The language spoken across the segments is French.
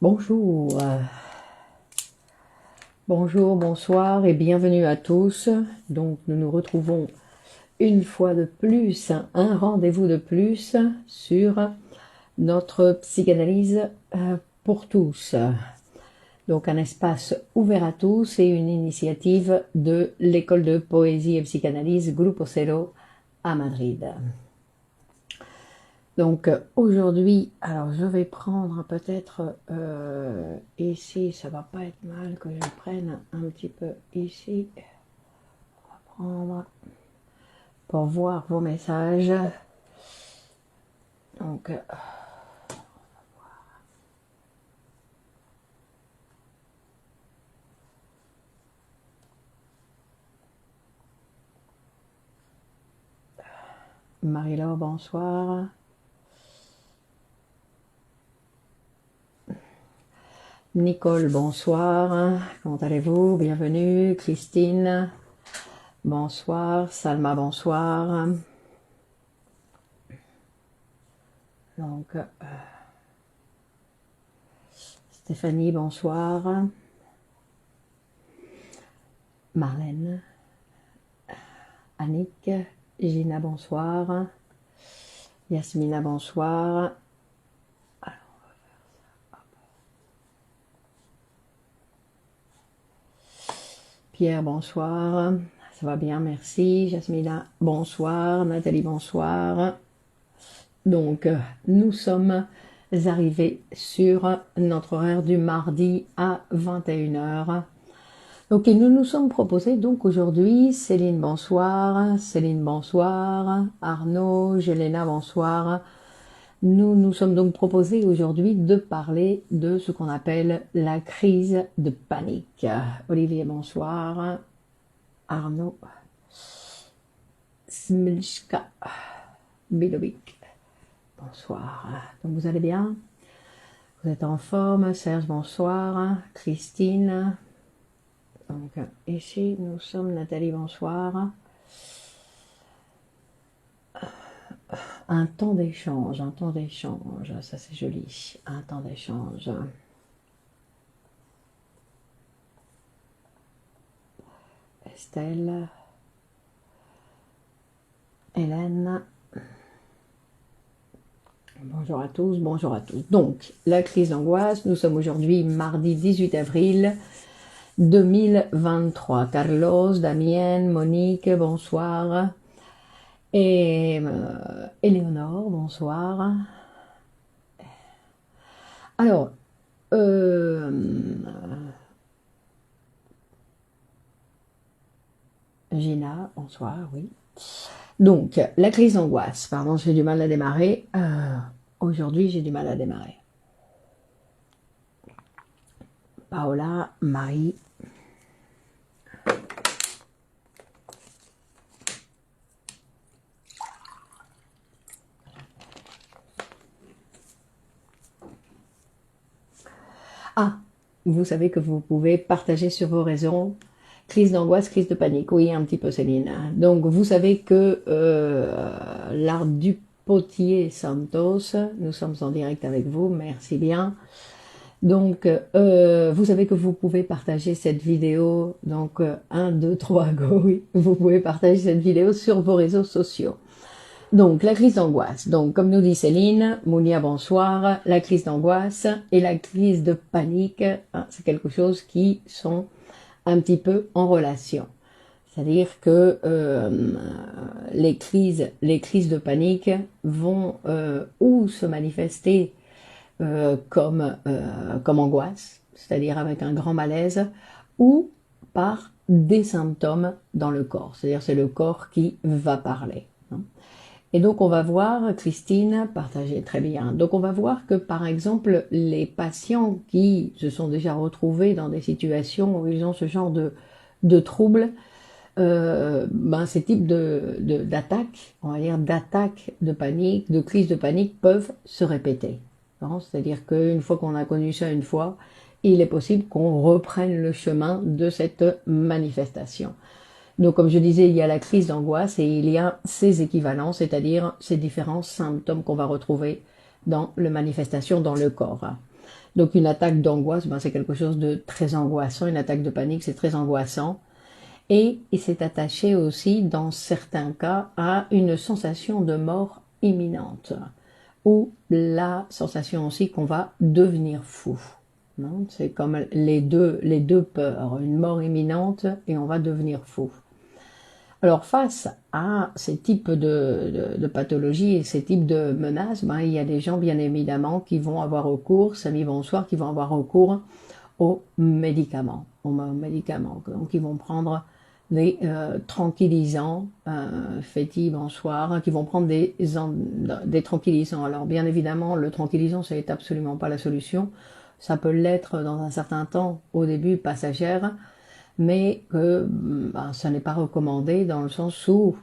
Bonjour, bonjour, bonsoir et bienvenue à tous. Donc nous nous retrouvons une fois de plus, un rendez-vous de plus sur notre psychanalyse pour tous. Donc un espace ouvert à tous et une initiative de l'école de poésie et psychanalyse Grupo Cero à Madrid. Donc aujourd'hui, alors je vais prendre peut-être ici, ça va pas être mal que je prenne un petit peu ici. On va prendre pour voir vos messages. Donc Marie-Laure, bonsoir. Nicole, bonsoir. Comment allez-vous? Bienvenue. Christine, bonsoir. Salma, bonsoir. Donc, Stéphanie, bonsoir. Marlène, Annick, Gina, bonsoir. Yasmina, bonsoir. Alors, on va faire ça. Pierre, bonsoir. Ça va bien, merci. Jasmina, bonsoir. Nathalie, bonsoir. Donc, nous sommes arrivés sur notre horaire du mardi à 21h. Donc, nous nous sommes proposés donc aujourd'hui, Céline, bonsoir. Céline, bonsoir. Arnaud, Jelena, bonsoir. Nous nous sommes donc proposés aujourd'hui de parler de ce qu'on appelle la crise de panique. Olivier, bonsoir. Arnaud, Smilchka, Bilovic, bonsoir. Donc vous allez bien? Vous êtes en forme? Serge, bonsoir. Christine. Donc ici nous sommes. Nathalie, bonsoir. Un temps d'échange, ça c'est joli, un temps d'échange. Estelle, Hélène, bonjour à tous, bonjour à tous. Donc, la crise d'angoisse, nous sommes aujourd'hui mardi 18 avril 2023. Carlos, Damien, Monique, bonsoir. Et Éléonore, bonsoir. Alors, Gina, bonsoir, oui. Donc, la crise d'angoisse, pardon, j'ai du mal à démarrer. Aujourd'hui, j'ai du mal à démarrer. Paola, Marie. Ah, vous savez que vous pouvez partager sur vos réseaux. Crise d'angoisse, crise de panique. Oui, un petit peu Céline. Donc, vous savez que l'art du potier Santos, nous sommes en direct avec vous, merci bien. Donc, vous savez que vous pouvez partager cette vidéo, donc 1, 2, 3, go, oui, vous pouvez partager cette vidéo sur vos réseaux sociaux. Donc, la crise d'angoisse. Donc, comme nous dit Céline, Mounia, bonsoir, la crise d'angoisse et la crise de panique, hein, c'est quelque chose qui sont un petit peu en relation. C'est-à-dire que les crises de panique vont ou se manifester comme angoisse, c'est-à-dire avec un grand malaise, ou par des symptômes dans le corps. C'est-à-dire c'est le corps qui va parler. Et donc on va voir, Christine, partagez très bien, donc on va voir que par exemple les patients qui se sont déjà retrouvés dans des situations où ils ont ce genre de troubles, ces types d'attaques, on va dire d'attaques de panique, de crises de panique peuvent se répéter. C'est-à-dire qu'une fois qu'on a connu ça une fois, il est possible qu'on reprenne le chemin de cette manifestation. Donc, comme je disais, il y a la crise d'angoisse et il y a ses équivalents, c'est-à-dire ces différents symptômes qu'on va retrouver dans les manifestations dans le corps. Donc une attaque d'angoisse, ben, c'est quelque chose de très angoissant. Une attaque de panique, c'est très angoissant. Et il s'est attaché aussi, dans certains cas, à une sensation de mort imminente, ou la sensation aussi qu'on va devenir fou. C'est comme les deux peurs, une mort imminente et on va devenir fou. Alors face à ces types de pathologies et ces types de menaces, ben, il y a des gens bien évidemment qui vont avoir recours, Samy bonsoir, qui vont avoir recours aux médicaments. Donc ils vont prendre des tranquillisants, Féti, bonsoir, qui vont prendre des tranquillisants. Alors bien évidemment, le tranquillisant, c'est absolument pas la solution. Ça peut l'être dans un certain temps, au début, passagère, mais que ça n'est pas recommandé dans le sens où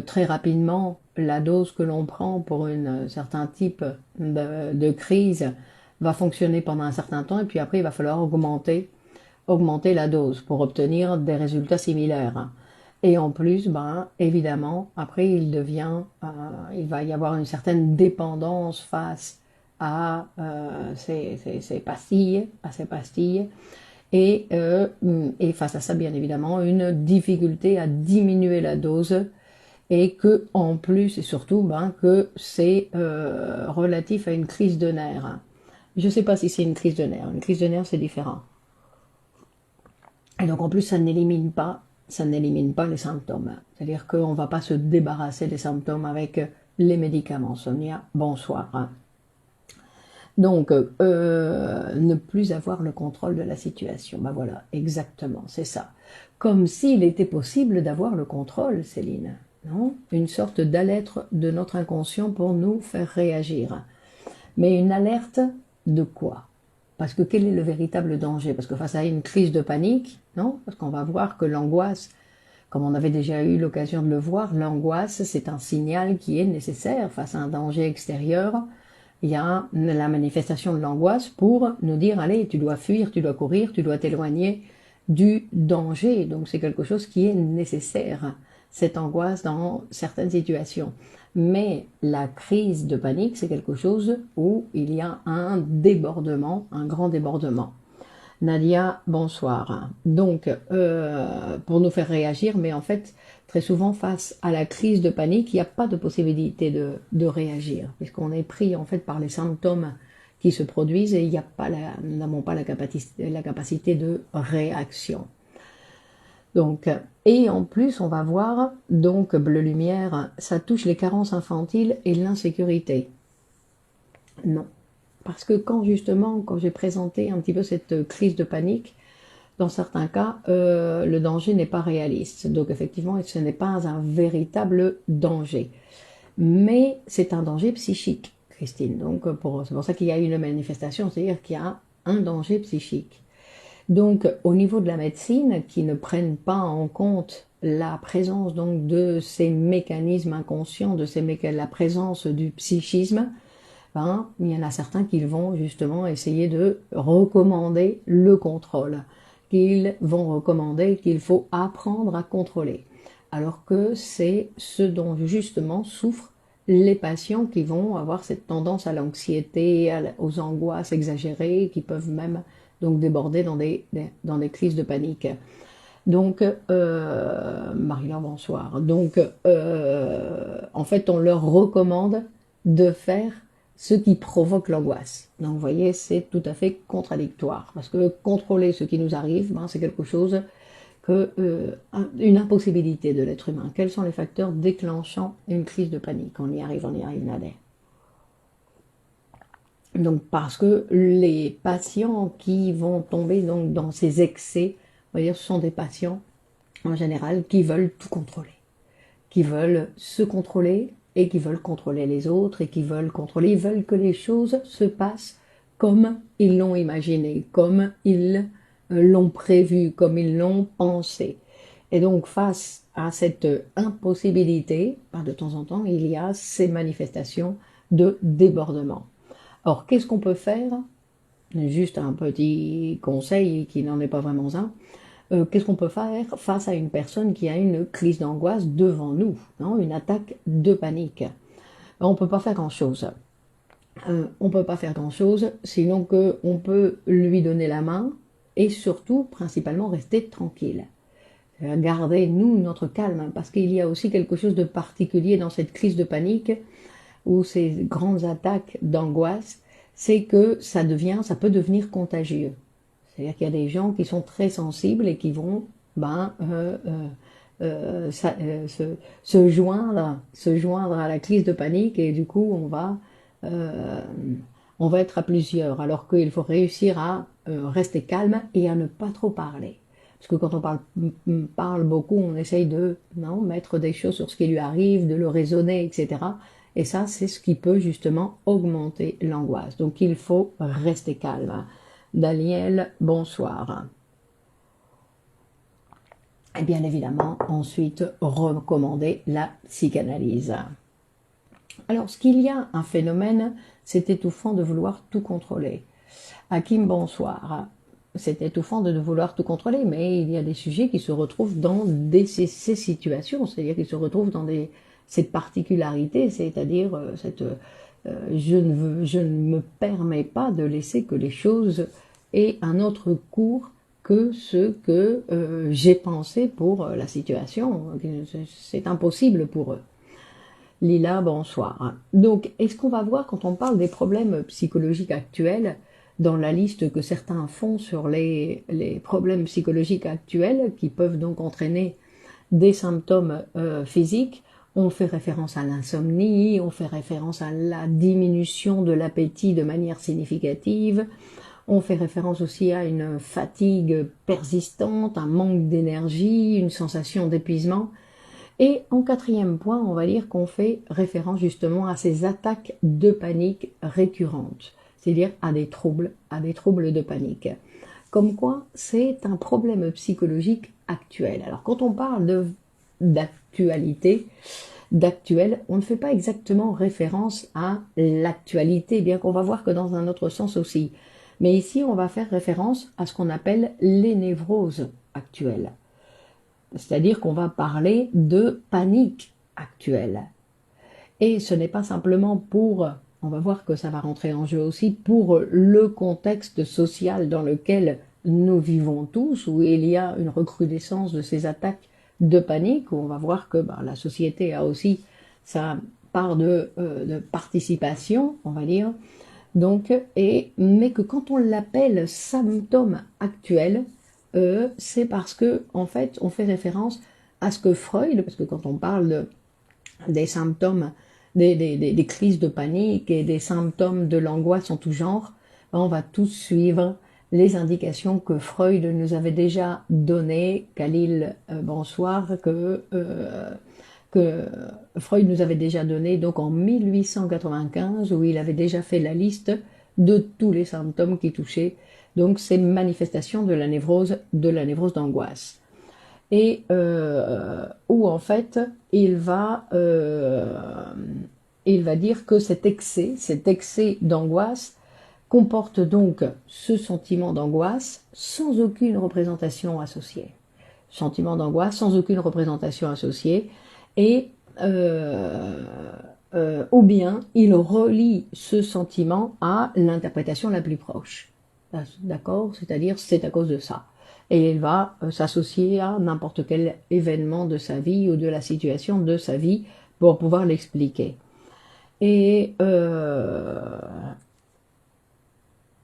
très rapidement, la dose que l'on prend pour un certain type de crise va fonctionner pendant un certain temps, et puis après, il va falloir augmenter la dose pour obtenir des résultats similaires. Et en plus, ben, évidemment, après, il va y avoir une certaine dépendance face à ces pastilles, et face à ça, bien évidemment, une difficulté à diminuer la dose, et que en plus et surtout, ben, que c'est relatif à une crise de nerfs. Je ne sais pas si c'est une crise de nerfs. Une crise de nerfs, c'est différent. Et donc en plus, ça n'élimine pas les symptômes. C'est-à-dire qu'on ne va pas se débarrasser des symptômes avec les médicaments. Sonia, bonsoir. Donc, ne plus avoir le contrôle de la situation. Ben voilà, exactement, c'est ça. Comme s'il était possible d'avoir le contrôle, Céline. Non? Une sorte d'alerte de notre inconscient pour nous faire réagir. Mais une alerte de quoi? Parce que quel est le véritable danger? Parce que face à une crise de panique, non? Parce qu'on va voir que l'angoisse, comme on avait déjà eu l'occasion de le voir, l'angoisse, c'est un signal qui est nécessaire face à un danger extérieur. Il y a la manifestation de l'angoisse pour nous dire, allez, tu dois fuir, tu dois courir, tu dois t'éloigner du danger. Donc c'est quelque chose qui est nécessaire, cette angoisse dans certaines situations. Mais la crise de panique, c'est quelque chose où il y a un débordement, un grand débordement. Nadia, bonsoir. Donc, pour nous faire réagir, mais en fait, très souvent, face à la crise de panique, il n'y a pas de possibilité de réagir, puisqu'on est pris en fait par les symptômes qui se produisent, et il n'y a pas nous n'avons pas la capacité de réaction. Donc, et en plus, on va voir, donc, bleu lumière, ça touche les carences infantiles et l'insécurité. Non. Parce que quand j'ai présenté un petit peu cette crise de panique, dans certains cas, le danger n'est pas réaliste. Donc effectivement, ce n'est pas un véritable danger. Mais c'est un danger psychique, Christine. Donc c'est pour ça qu'il y a une manifestation, c'est-à-dire qu'il y a un danger psychique. Donc au niveau de la médecine, qui ne prennent pas en compte la présence donc de ces mécanismes inconscients, la présence du psychisme, ben, il y en a certains qui vont justement essayer de recommander le contrôle, qu'ils vont recommander qu'il faut apprendre à contrôler, alors que c'est ce dont justement souffrent les patients qui vont avoir cette tendance à l'anxiété, aux angoisses exagérées, qui peuvent même donc déborder dans des crises de panique. Donc, Marie-Laure, bonsoir. Donc, en fait, on leur recommande de faire ce qui provoque l'angoisse. Donc, vous voyez, c'est tout à fait contradictoire. Parce que contrôler ce qui nous arrive, ben, c'est quelque chose une impossibilité de l'être humain. Quels sont les facteurs déclenchant une crise de panique? On y arrive, Nadia. Donc, parce que les patients qui vont tomber donc dans ces excès, on va dire, ce sont des patients, en général, qui veulent tout contrôler, qui veulent se contrôler, et qui veulent contrôler les autres, et qui veulent contrôler, ils veulent que les choses se passent comme ils l'ont imaginé, comme ils l'ont prévu, comme ils l'ont pensé. Et donc, face à cette impossibilité, de temps en temps, il y a ces manifestations de débordement. Or, qu'est-ce qu'on peut faire? Juste un petit conseil qui n'en est pas vraiment un. Qu'est-ce qu'on peut faire face à une personne qui a une crise d'angoisse devant nous, non? Une attaque de panique? On ne peut pas faire grand-chose. on ne peut pas faire grand-chose, sinon qu'on peut lui donner la main et surtout, principalement, rester tranquille. Garder, nous, notre calme, parce qu'il y a aussi quelque chose de particulier dans cette crise de panique ou ces grandes attaques d'angoisse, c'est que ça peut devenir contagieux. C'est-à-dire qu'il y a des gens qui sont très sensibles et qui vont se joindre à la crise de panique et du coup euh, on va être à plusieurs. Alors qu'il faut réussir à rester calme et à ne pas trop parler. Parce que quand on parle beaucoup, on essaye de mettre des choses sur ce qui lui arrive, de le raisonner, etc. Et ça, c'est ce qui peut justement augmenter l'angoisse. Donc il faut rester calme. Daniel, bonsoir. Et bien évidemment, ensuite, recommander la psychanalyse. Alors, ce qu'il y a un phénomène, c'est étouffant de vouloir tout contrôler. Hakim, bonsoir. C'est étouffant de vouloir tout contrôler, mais il y a des sujets qui se retrouvent dans ces situations, c'est-à-dire qu'ils se retrouvent dans ces particularités, c'est-à-dire je ne me permets pas de laisser que les choses aient un autre cours que ce que j'ai pensé pour la situation. C'est impossible pour eux. Lila, bonsoir. Donc, est-ce qu'on va voir quand on parle des problèmes psychologiques actuels, dans la liste que certains font sur les problèmes psychologiques actuels, qui peuvent donc entraîner des symptômes physiques, on fait référence à l'insomnie, on fait référence à la diminution de l'appétit de manière significative, on fait référence aussi à une fatigue persistante, un manque d'énergie, une sensation d'épuisement. Et en quatrième point, on va dire qu'on fait référence justement à ces attaques de panique récurrentes, c'est-à-dire à des troubles de panique. Comme quoi, c'est un problème psychologique actuel. Alors quand on parle d'actualité, d'actuel, on ne fait pas exactement référence à l'actualité, bien qu'on va voir que dans un autre sens aussi. Mais ici, on va faire référence à ce qu'on appelle les névroses actuelles. C'est-à-dire qu'on va parler de panique actuelle. Et ce n'est pas simplement on va voir que ça va rentrer en jeu aussi, pour le contexte social dans lequel nous vivons tous, où il y a une recrudescence de ces attaques de panique, où on va voir que la société a aussi sa part de participation, on va dire. Donc, mais que quand on l'appelle symptôme actuel, c'est parce que en fait, on fait référence à ce que Freud, parce que quand on parle des symptômes, des crises de panique et des symptômes de l'angoisse en tout genre, on va tous suivre les indications que Freud nous avait déjà données, Khalil, bonsoir, que Freud nous avait déjà donné donc en 1895, où il avait déjà fait la liste de tous les symptômes qui touchaient donc ces manifestations de la névrose d'angoisse. Et où en fait il va dire que cet excès d'angoisse comporte donc ce sentiment d'angoisse sans aucune représentation associée. Sentiment d'angoisse sans aucune représentation associée, et ou bien il relie ce sentiment à l'interprétation la plus proche. D'accord? C'est-à-dire, c'est à cause de ça. Et il va s'associer à n'importe quel événement de sa vie ou de la situation de sa vie pour pouvoir l'expliquer. Et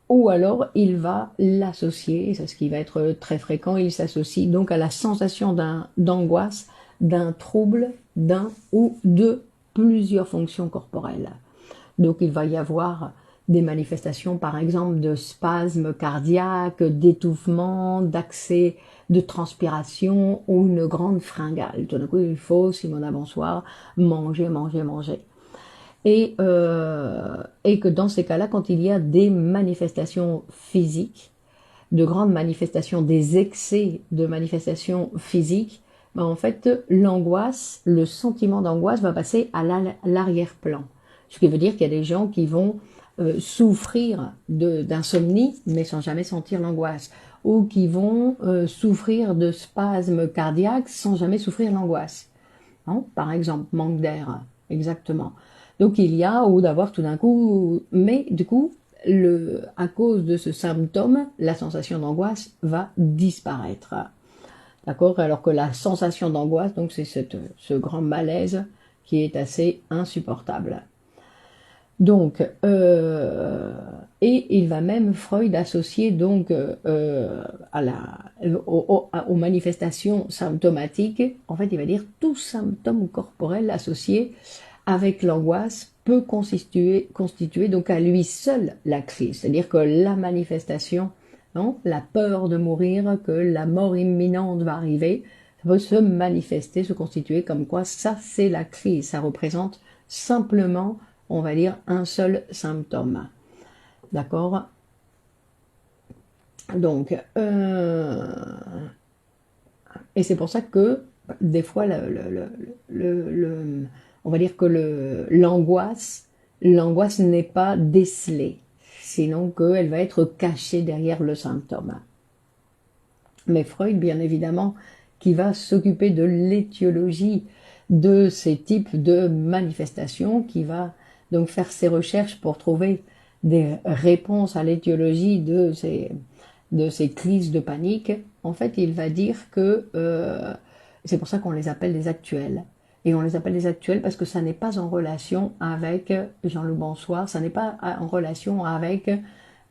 ou alors il va l'associer, c'est ce qui va être très fréquent, il s'associe donc à la sensation d'angoisse, d'un trouble, d'un ou de plusieurs fonctions corporelles. Donc il va y avoir des manifestations par exemple de spasmes cardiaques, d'étouffement, d'accès de transpiration ou une grande fringale. Tout d'un coup il faut, Simona bonsoir, manger. Et que dans ces cas-là, quand il y a des manifestations physiques, de grandes manifestations, des excès de manifestations physiques, en fait, l'angoisse, le sentiment d'angoisse va passer à l'arrière-plan. Ce qui veut dire qu'il y a des gens qui vont souffrir d'insomnie, mais sans jamais sentir l'angoisse, ou qui vont souffrir de spasmes cardiaques sans jamais souffrir l'angoisse. Par exemple, manque d'air, exactement. Donc il y a, ou d'avoir tout d'un coup, mais du coup, à cause de ce symptôme, la sensation d'angoisse va disparaître. D'accord? Alors que la sensation d'angoisse, donc c'est ce grand malaise qui est assez insupportable. Donc, et il va même Freud associer donc aux manifestations symptomatiques. En fait, il va dire tout symptôme corporel associé avec l'angoisse peut constituer donc à lui seul la crise. C'est-à-dire que la manifestation, non, la peur de mourir, que la mort imminente va arriver, ça peut se manifester, se constituer comme quoi ça c'est la crise. Ça représente simplement, on va dire, un seul symptôme. D'accord? Donc, et c'est pour ça que des fois, on va dire que l'angoisse n'est pas décelée, sinon qu'elle va être cachée derrière le symptôme. Mais Freud, bien évidemment, qui va s'occuper de l'étiologie de ces types de manifestations, qui va donc faire ses recherches pour trouver des réponses à l'étiologie de ces crises de panique, en fait, il va dire que c'est pour ça qu'on les appelle des actuels. Et on les appelle des actuels parce que ça n'est pas en relation avec, Jean-Loup bonsoir, ça n'est pas en relation avec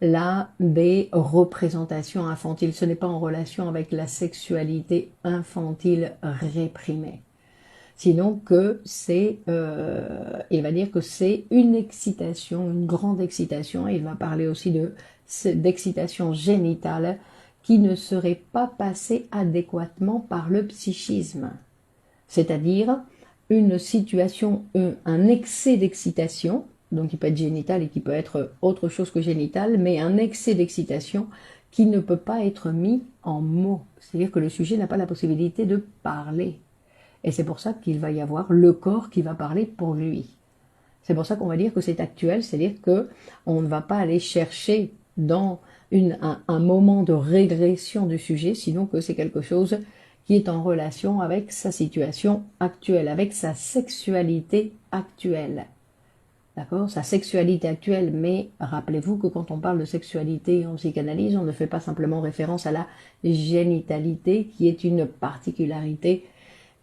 des représentations infantiles. Ce n'est pas en relation avec la sexualité infantile réprimée. Sinon que il va dire que c'est une excitation, une grande excitation. Il va parler aussi d'excitation génitale qui ne serait pas passée adéquatement par le psychisme. C'est-à-dire une situation, un excès d'excitation, donc qui peut être génital et qui peut être autre chose que génital, mais un excès d'excitation qui ne peut pas être mis en mots. C'est-à-dire que le sujet n'a pas la possibilité de parler. Et c'est pour ça qu'il va y avoir le corps qui va parler pour lui. C'est pour ça qu'on va dire que c'est actuel, c'est-à-dire qu'on ne va pas aller chercher dans un moment de régression du sujet, sinon que c'est quelque chose qui est en relation avec sa situation actuelle, avec sa sexualité actuelle. D'accord? Sa sexualité actuelle, mais rappelez-vous que quand on parle de sexualité en psychanalyse, on ne fait pas simplement référence à la génitalité, qui est une particularité,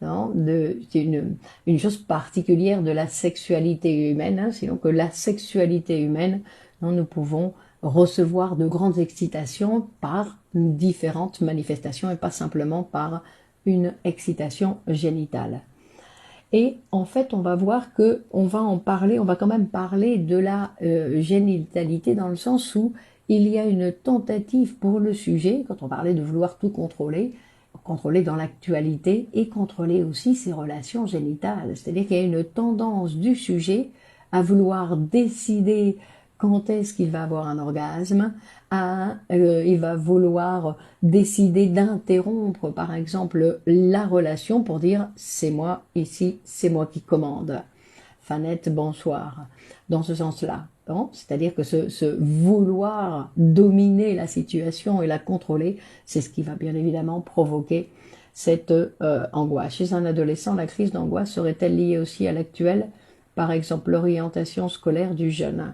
non, une chose particulière de la sexualité humaine, hein, sinon que la sexualité humaine, non, nous pouvons recevoir de grandes excitations par différentes manifestations et pas simplement par une excitation génitale. Et en fait, on va voir que on va quand même parler de la génitalité dans le sens où il y a une tentative pour le sujet, quand on parlait de vouloir tout contrôler dans l'actualité et contrôler aussi ses relations génitales. C'est-à-dire qu'il y a une tendance du sujet à vouloir décider quand est-ce qu'il va avoir un orgasme, il va vouloir décider d'interrompre par exemple la relation pour dire c'est moi ici, c'est moi qui commande. Fanette, bonsoir. Dans ce sens-là. Bon, c'est-à-dire que ce vouloir dominer la situation et la contrôler, c'est ce qui va bien évidemment provoquer cette angoisse. Chez un adolescent, la crise d'angoisse serait-elle liée aussi à l'actuel, par exemple l'orientation scolaire du jeune?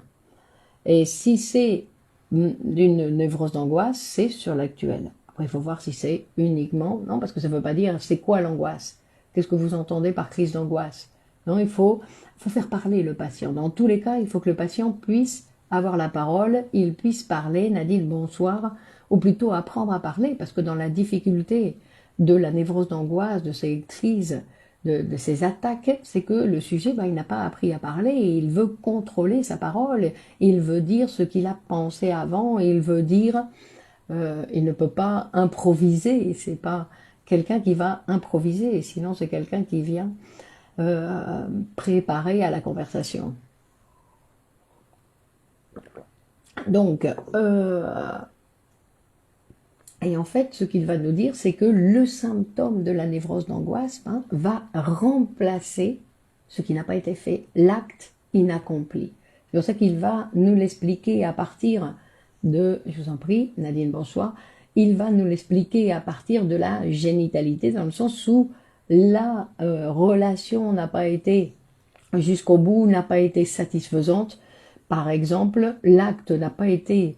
Et si c'est d'une névrose d'angoisse, c'est sur l'actuel. Après, il faut voir si c'est uniquement, non, parce que ça ne veut pas dire c'est quoi l'angoisse. Qu'est-ce que vous entendez par crise d'angoisse? Non, il faut faire parler le patient. Dans tous les cas, il faut que le patient puisse avoir la parole, il puisse parler, Nadine, bonsoir, ou plutôt apprendre à parler, parce que dans la difficulté de la névrose d'angoisse, de ces crises, de ces attaques, c'est que le sujet, il n'a pas appris à parler et il veut contrôler sa parole, il veut dire ce qu'il a pensé avant, il veut dire, il ne peut pas improviser, c'est pas quelqu'un qui va improviser, sinon c'est quelqu'un qui vient préparer à la conversation. Donc, et en fait, ce qu'il va nous dire, c'est que le symptôme de la névrose d'angoisse va remplacer ce qui n'a pas été fait, l'acte inaccompli. C'est pour ça qu'il va nous l'expliquer à partir de, je vous en prie, Nadine, bonsoir, il va nous l'expliquer à partir de la génitalité, dans le sens où la relation n'a pas été jusqu'au bout n'a pas été satisfaisante. Par exemple, l'acte n'a pas été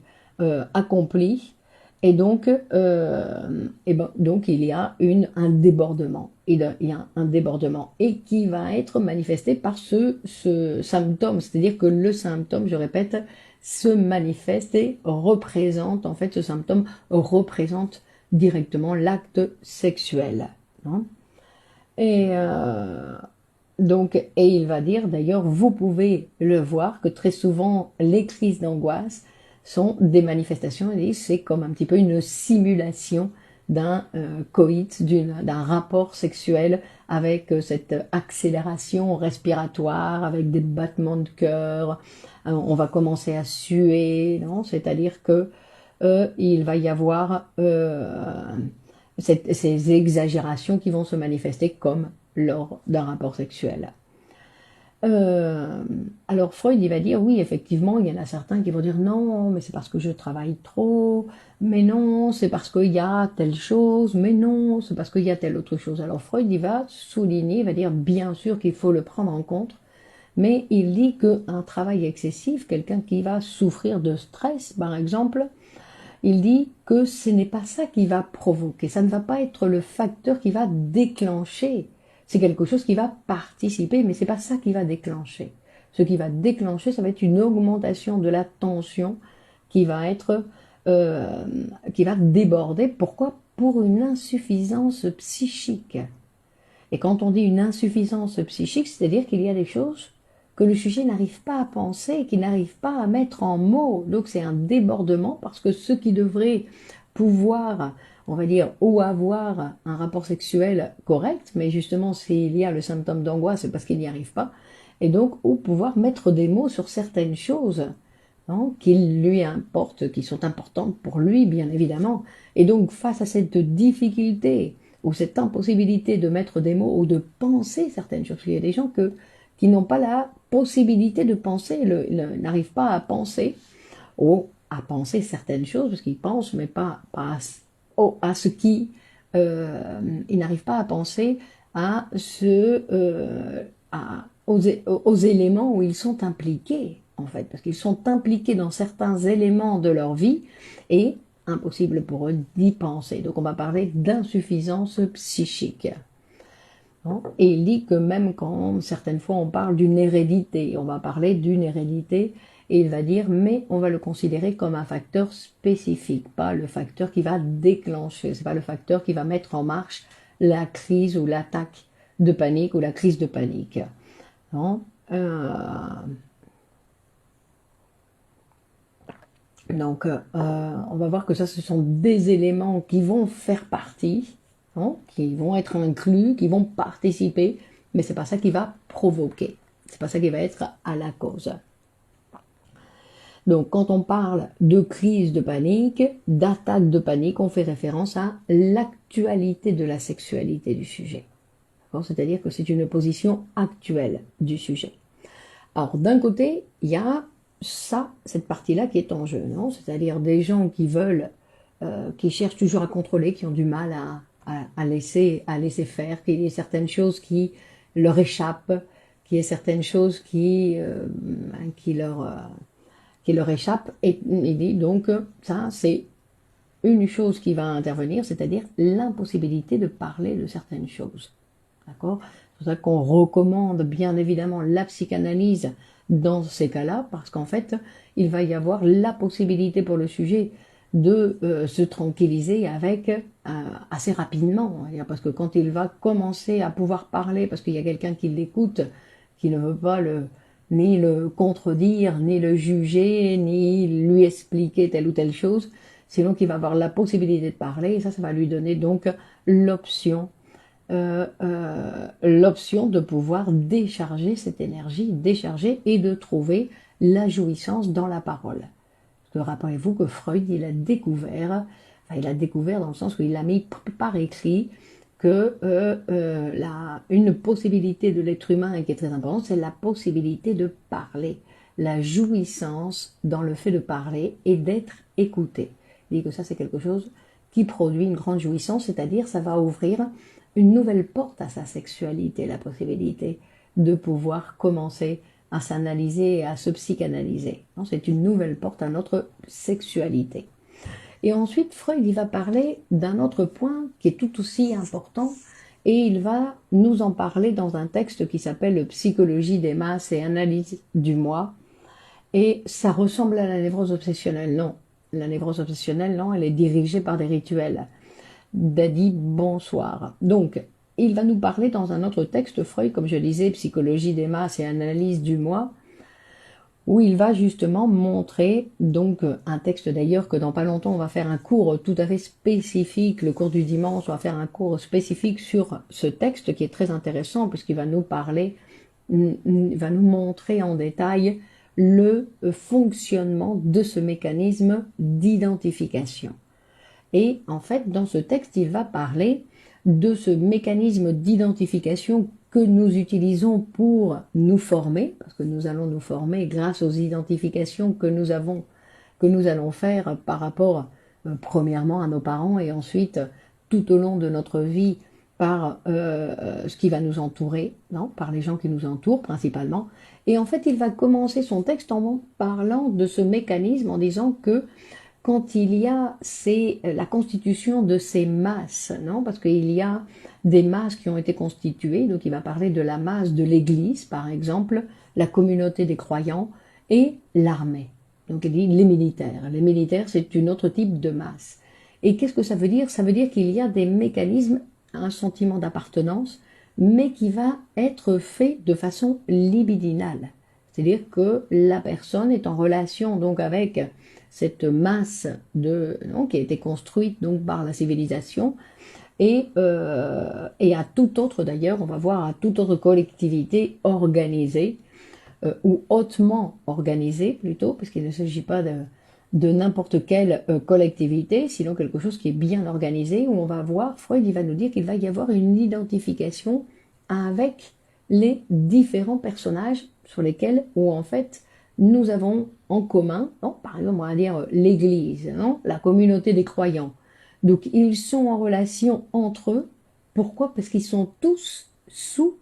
accompli et donc, donc il y a un débordement. Il y a un débordement et qui va être manifesté par ce symptôme. C'est-à-dire que le symptôme, je répète, se manifeste et représente, en fait, ce symptôme représente directement l'acte sexuel. Hein. Et donc, et il va dire d'ailleurs, vous pouvez le voir, que très souvent les crises d'angoisse sont des manifestations, et c'est comme un petit peu une simulation d'un coït, d'un rapport sexuel avec cette accélération respiratoire, avec des battements de cœur, on va commencer à suer, non? C'est-à-dire que il va y avoir ces exagérations qui vont se manifester comme lors d'un rapport sexuel. Alors Freud, il va dire, oui, effectivement, il y en a certains qui vont dire, non, mais c'est parce que je travaille trop, mais non, c'est parce qu'il y a telle chose, mais non, c'est parce qu'il y a telle autre chose. Alors Freud, il va souligner, il va dire, bien sûr qu'il faut le prendre en compte, mais il dit qu'un travail excessif, quelqu'un qui va souffrir de stress, par exemple, il dit que ce n'est pas ça qui va provoquer, ça ne va pas être le facteur qui va déclencher. C'est quelque chose qui va participer, mais c'est pas ça qui va déclencher. Ce qui va déclencher, ça va être une augmentation de la tension qui va être, qui va déborder. Pourquoi? Pour une insuffisance psychique. Et quand on dit une insuffisance psychique, c'est-à-dire qu'il y a des choses que le sujet n'arrive pas à penser, qu'il n'arrive pas à mettre en mots. Donc c'est un débordement parce que ce qui devrait pouvoir, on va dire, ou avoir un rapport sexuel correct, mais justement s'il y a le symptôme d'angoisse, c'est parce qu'il n'y arrive pas, et donc ou pouvoir mettre des mots sur certaines choses qui lui importent, qui sont importantes pour lui, bien évidemment. Et donc face à cette difficulté ou cette impossibilité de mettre des mots ou de penser certaines choses, il y a des gens qui n'ont pas la possibilité de penser, n'arrivent pas à penser, ou à penser certaines choses, parce qu'ils pensent, mais pas à ce qui... ils n'arrivent pas à penser à aux éléments où ils sont impliqués, en fait, parce qu'ils sont impliqués dans certains éléments de leur vie, et impossible pour eux d'y penser. Donc on va parler d'insuffisance psychique. Et il dit que même quand certaines fois on parle d'une hérédité, on va parler d'une hérédité, et il va dire, mais on va le considérer comme un facteur spécifique, pas le facteur qui va déclencher, c'est pas le facteur qui va mettre en marche la crise ou l'attaque de panique ou la crise de panique. Non Donc, on va voir que ça, ce sont des éléments qui vont faire partie, qui vont être inclus, qui vont participer, mais c'est pas ça qui va provoquer. C'est pas ça qui va être à la cause. Donc, quand on parle de crise de panique, d'attaque de panique, on fait référence à l'actualité de la sexualité du sujet. C'est-à-dire que c'est une position actuelle du sujet. Alors, d'un côté, il y a cette partie-là qui est en jeu, non? C'est-à-dire des gens qui veulent, qui cherchent toujours à contrôler, qui ont du mal à laisser faire, qu'il y ait certaines choses qui leur échappent, qu'il y ait certaines choses qui leur échappent. Et il dit donc, ça, c'est une chose qui va intervenir, c'est-à-dire l'impossibilité de parler de certaines choses. D'accord? C'est pour ça qu'on recommande bien évidemment la psychanalyse dans ces cas-là, parce qu'en fait, il va y avoir la possibilité pour le sujet de se tranquilliser avec assez rapidement. Parce que quand il va commencer à pouvoir parler, parce qu'il y a quelqu'un qui l'écoute, qui ne veut pas ni le contredire, ni le juger, ni lui expliquer telle ou telle chose, c'est donc il va avoir la possibilité de parler, et ça va lui donner donc l'option de pouvoir décharger cette énergie, décharger et de trouver la jouissance dans la parole. Parce que rappelez-vous que Freud, il a découvert dans le sens où il a mis par écrit que une possibilité de l'être humain et qui est très importante, c'est la possibilité de parler, la jouissance dans le fait de parler et d'être écouté. Il dit que ça, c'est quelque chose qui produit une grande jouissance, c'est-à-dire ça va ouvrir une nouvelle porte à sa sexualité, la possibilité de pouvoir commencer à s'analyser et à se psychanalyser. C'est une nouvelle porte à notre sexualité. Et ensuite, Freud, il va parler d'un autre point qui est tout aussi important, et il va nous en parler dans un texte qui s'appelle Psychologie des masses et analyse du moi. Et ça ressemble à la névrose obsessionnelle. Non, la névrose obsessionnelle, non, elle est dirigée par des rituels. Daddy, bonsoir. Donc, il va nous parler dans un autre texte, Freud, comme je disais, Psychologie des masses et analyse du moi, où il va justement montrer, donc un texte d'ailleurs que dans pas longtemps on va faire un cours tout à fait spécifique, le cours du dimanche, on va faire un cours spécifique sur ce texte qui est très intéressant puisqu'il va nous parler, il va nous montrer en détail le fonctionnement de ce mécanisme d'identification. Et en fait, dans ce texte, il va parler de ce mécanisme d'identification que nous utilisons pour nous former, parce que nous allons nous former grâce aux identifications que nous allons faire par rapport, premièrement, à nos parents et ensuite tout au long de notre vie par ce qui va nous entourer, par les gens qui nous entourent principalement. Et en fait, il va commencer son texte en parlant de ce mécanisme, en disant que quand il y a la constitution de ces masses, parce qu'il y a des masses qui ont été constituées, donc il va parler de la masse de l'Église, par exemple, la communauté des croyants et l'armée. Donc il dit les militaires. Les militaires, c'est une autre type de masse. Et qu'est-ce que ça veut dire? Ça veut dire qu'il y a des mécanismes, un sentiment d'appartenance, mais qui va être fait de façon libidinale. C'est-à-dire que la personne est en relation donc avec cette masse qui a été construite donc par la civilisation et à toute autre d'ailleurs, on va voir à toute autre collectivité organisée ou hautement organisée plutôt, parce qu'il ne s'agit pas de n'importe quelle collectivité, sinon quelque chose qui est bien organisé, où on va voir, Freud il va nous dire qu'il va y avoir une identification avec les différents personnages sur lesquels, où en fait, nous avons en commun, par exemple, on va dire l'Église, la communauté des croyants. Donc, ils sont en relation entre eux. Pourquoi? Parce qu'ils sont tous sous,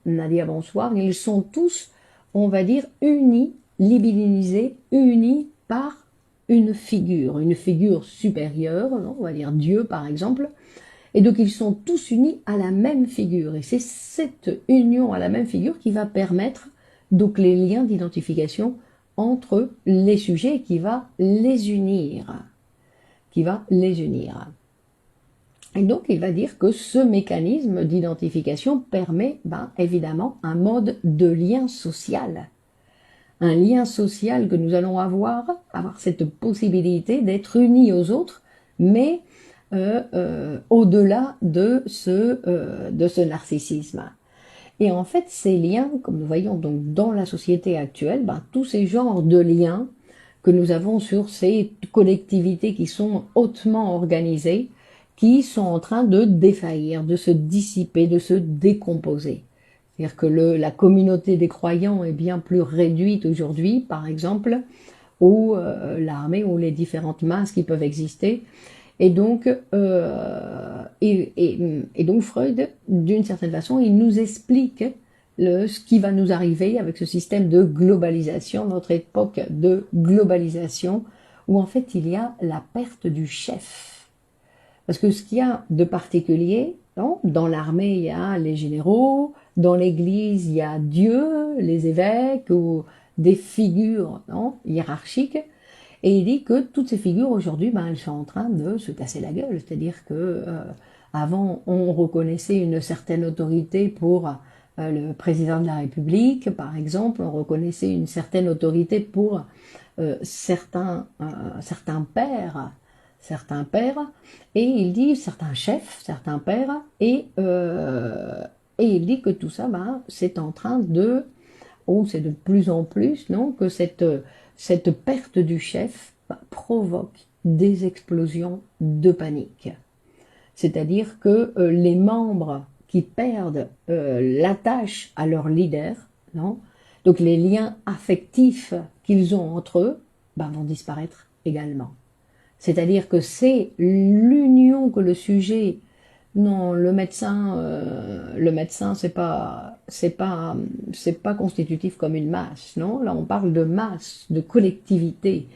Nadia, bonsoir, ils sont tous, on va dire, unis, libidinisés, unis par une figure supérieure, on va dire Dieu par exemple. Et donc, ils sont tous unis à la même figure. Et c'est cette union à la même figure qui va permettre donc les liens d'identification entre les sujets qui va les unir. Et donc, il va dire que ce mécanisme d'identification permet, évidemment, un mode de lien social. Un lien social que nous allons avoir cette possibilité d'être unis aux autres, mais au-delà de ce narcissisme. Et en fait, ces liens, comme nous voyons donc dans la société actuelle, tous ces genres de liens que nous avons sur ces collectivités qui sont hautement organisées, qui sont en train de défaillir, de se dissiper, de se décomposer. C'est-à-dire que la communauté des croyants est bien plus réduite aujourd'hui, par exemple, ou l'armée, ou les différentes masses qui peuvent exister. Et donc, donc Freud, d'une certaine façon, il nous explique ce qui va nous arriver avec ce système de globalisation, notre époque de globalisation, où en fait il y a la perte du chef. Parce que ce qu'il y a de particulier, dans l'armée il y a les généraux, dans l'église il y a Dieu, les évêques, ou des figures hiérarchiques. Et il dit que toutes ces figures aujourd'hui, elles sont en train de se casser la gueule. C'est-à-dire que avant, on reconnaissait une certaine autorité pour le président de la République, par exemple. On reconnaissait une certaine autorité pour certains pères. Et il dit certains chefs, certains pères. Et il dit que tout ça, c'est en train c'est de plus en plus, que cette perte du chef provoque des explosions de panique. C'est-à-dire que les membres qui perdent l'attache à leur leader, donc les liens affectifs qu'ils ont entre eux, vont disparaître également. C'est-à-dire que c'est l'union que le sujet Non, le médecin, c'est pas constitutif comme une masse, non? Là, on parle de masse, de collectivité.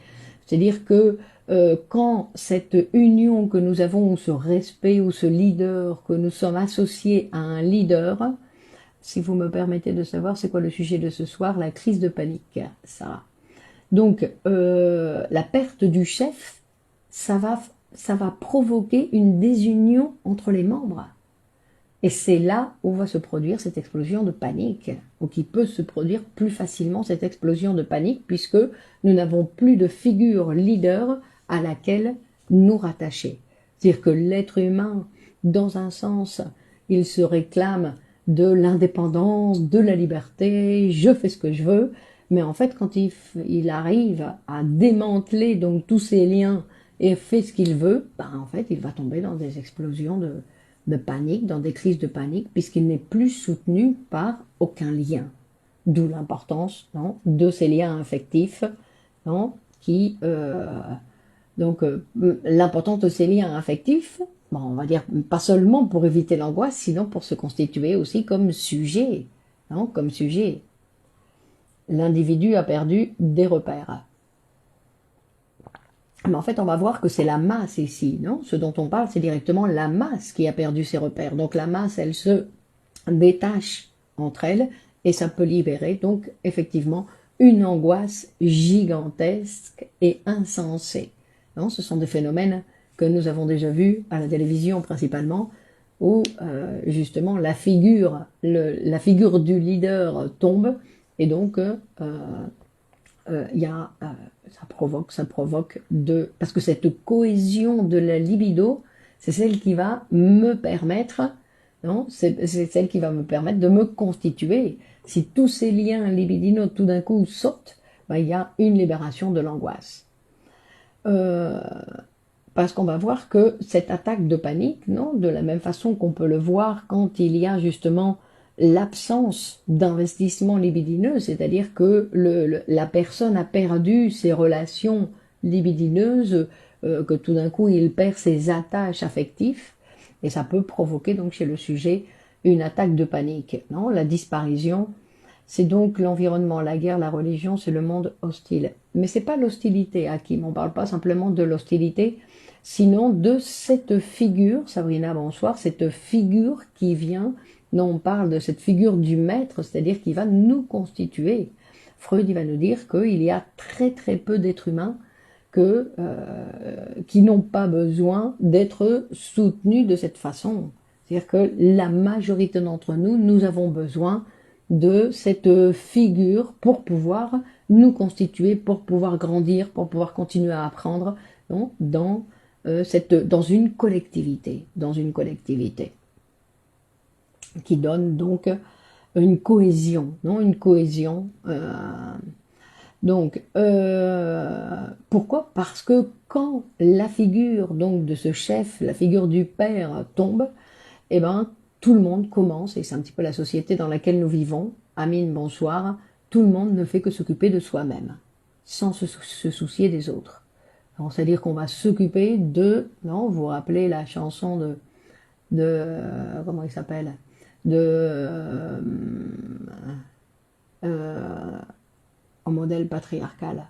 C'est-à-dire que quand cette union que nous avons, ou ce respect, ou ce leader, que nous sommes associés à un leader, si vous me permettez de savoir, c'est quoi le sujet de ce soir? La crise de panique, ça. Donc, la perte du chef, ça va, ça va provoquer une désunion entre les membres. Et c'est là où va se produire cette explosion de panique, ou qui peut se produire plus facilement cette explosion de panique, puisque nous n'avons plus de figure leader à laquelle nous rattacher. C'est-à-dire que l'être humain, dans un sens, il se réclame de l'indépendance, de la liberté, je fais ce que je veux, mais en fait, quand il arrive à démanteler donc tous ces liens et fait ce qu'il veut, ben, en fait, il va tomber dans des explosions de panique, dans des crises de panique, puisqu'il n'est plus soutenu par aucun lien. D'où l'importance, non, de ces liens affectifs, non, qui l'importance de ces liens affectifs, bon, on va dire pas seulement pour éviter l'angoisse, sinon pour se constituer aussi comme sujet, non, comme sujet. L'individu a perdu des repères. Mais en fait, on va voir que c'est la masse ici, non? Ce dont on parle, c'est directement la masse qui a perdu ses repères. Donc la masse, elle se détache entre elles et ça peut libérer donc effectivement une angoisse gigantesque et insensée. Non, ce sont des phénomènes que nous avons déjà vus à la télévision principalement, où justement la figure du leader tombe et donc il y a, ça provoque parce que cette cohésion de la libido, c'est celle qui va me permettre, non, c'est celle qui va me permettre de me constituer. Si tous ces liens libidinaux tout d'un coup sautent, ben, il y a une libération de l'angoisse. Parce qu'on va voir que cette attaque de panique, non, de la même façon qu'on peut le voir quand il y a justement l'absence d'investissement libidineux, c'est-à-dire que la personne a perdu ses relations libidineuses, que tout d'un coup il perd ses attaches affectives, et ça peut provoquer donc chez le sujet une attaque de panique. Non, la disparition, c'est donc l'environnement, la guerre, la religion, c'est le monde hostile. Mais c'est pas l'hostilité, Hakim, on parle pas simplement de l'hostilité, sinon de cette figure, Sabrina, bonsoir, cette figure qui vient. Non, on parle de cette figure du maître, c'est-à-dire qui va nous constituer. Freud, il va nous dire qu'il y a très très peu d'êtres humains qui n'ont pas besoin d'être soutenus de cette façon. C'est-à-dire que la majorité d'entre nous, nous avons besoin de cette figure pour pouvoir nous constituer, pour pouvoir grandir, pour pouvoir continuer à apprendre, non, dans une collectivité, qui donne donc une cohésion, non, une cohésion. Pourquoi? Parce que quand la figure donc de ce chef, la figure du père tombe, eh ben tout le monde commence, et c'est un petit peu la société dans laquelle nous vivons. Amine, bonsoir. Tout le monde ne fait que s'occuper de soi-même, sans se soucier des autres. C'est-à-dire qu'on va s'occuper non, vous vous rappelez la chanson comment il s'appelle, en modèle patriarcal.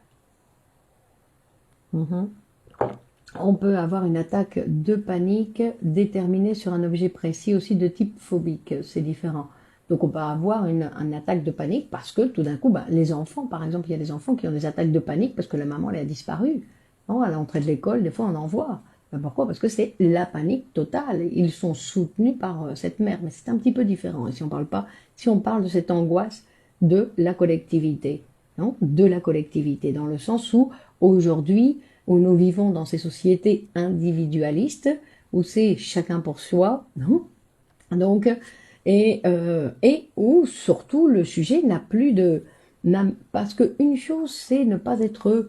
On peut avoir une attaque de panique déterminée sur un objet précis aussi de type phobique, c'est différent. Donc on peut avoir une attaque de panique parce que tout d'un coup, les enfants, par exemple, il y a des enfants qui ont des attaques de panique parce que la maman elle a disparu. Non, à l'entrée de l'école, des fois on en voit. Pourquoi? Parce que c'est la panique totale. Ils sont soutenus par cette mère, mais c'est un petit peu différent. Et si on parle de cette angoisse de la collectivité, non, de la collectivité, dans le sens où aujourd'hui, où nous vivons dans ces sociétés individualistes, où c'est chacun pour soi, non, donc, et où surtout le sujet n'a plus parce qu'une chose c'est ne pas être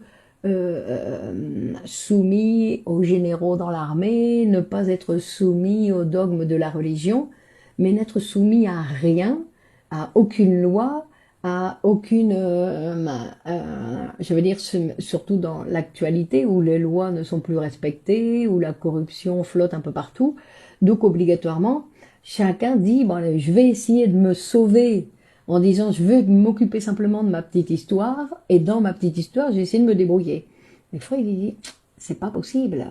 soumis aux généraux dans l'armée, ne pas être soumis aux dogmes de la religion, mais n'être soumis à rien, à aucune loi, à aucune, je veux dire, surtout dans l'actualité où les lois ne sont plus respectées, où la corruption flotte un peu partout. Donc obligatoirement, chacun dit, bon, allez, je vais essayer de me sauver en disant, je vais m'occuper simplement de ma petite histoire, et dans ma petite histoire, j'ai essayé de me débrouiller. Mais Freud, il dit, c'est pas possible.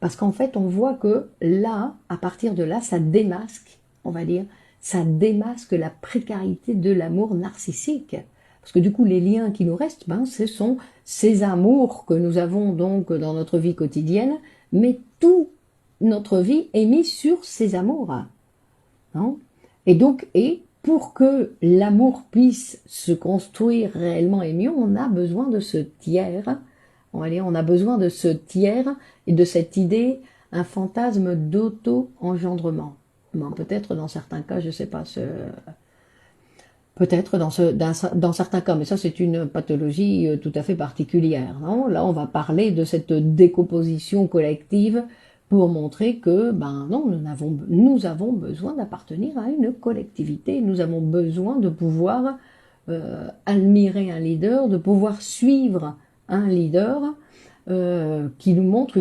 Parce qu'en fait, on voit que là, à partir de là, ça démasque, on va dire, ça démasque la précarité de l'amour narcissique. Parce que du coup, les liens qui nous restent, ben, ce sont ces amours que nous avons donc dans notre vie quotidienne, mais toute notre vie est mise sur ces amours. Non? Et donc, pour que l'amour puisse se construire réellement et mieux, on a besoin de ce tiers. On va dire, on a besoin de ce tiers et de cette idée, un fantasme d'auto-engendrement. Bon, peut-être dans certains cas, je sais pas, peut-être dans certains cas, mais ça c'est une pathologie tout à fait particulière. Non, là, on va parler de cette décomposition collective pour montrer que, ben non, nous avons besoin d'appartenir à une collectivité. Nous avons besoin de pouvoir admirer un leader, de pouvoir suivre un leader qui nous montre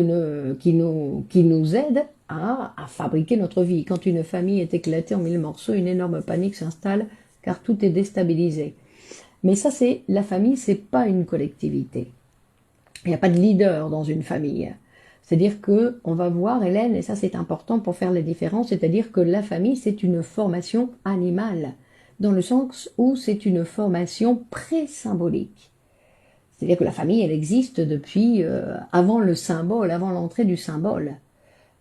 qui nous aide à fabriquer notre vie. Quand une famille est éclatée en mille morceaux, une énorme panique s'installe car tout est déstabilisé. Mais ça, c'est la famille, c'est pas une collectivité. Il n'y a pas de leader dans une famille. C'est-à-dire que on va voir, Hélène, et ça c'est important pour faire les différences, c'est-à-dire que la famille, c'est une formation animale, dans le sens où c'est une formation pré-symbolique. C'est-à-dire que la famille, elle existe depuis avant le symbole, avant l'entrée du symbole.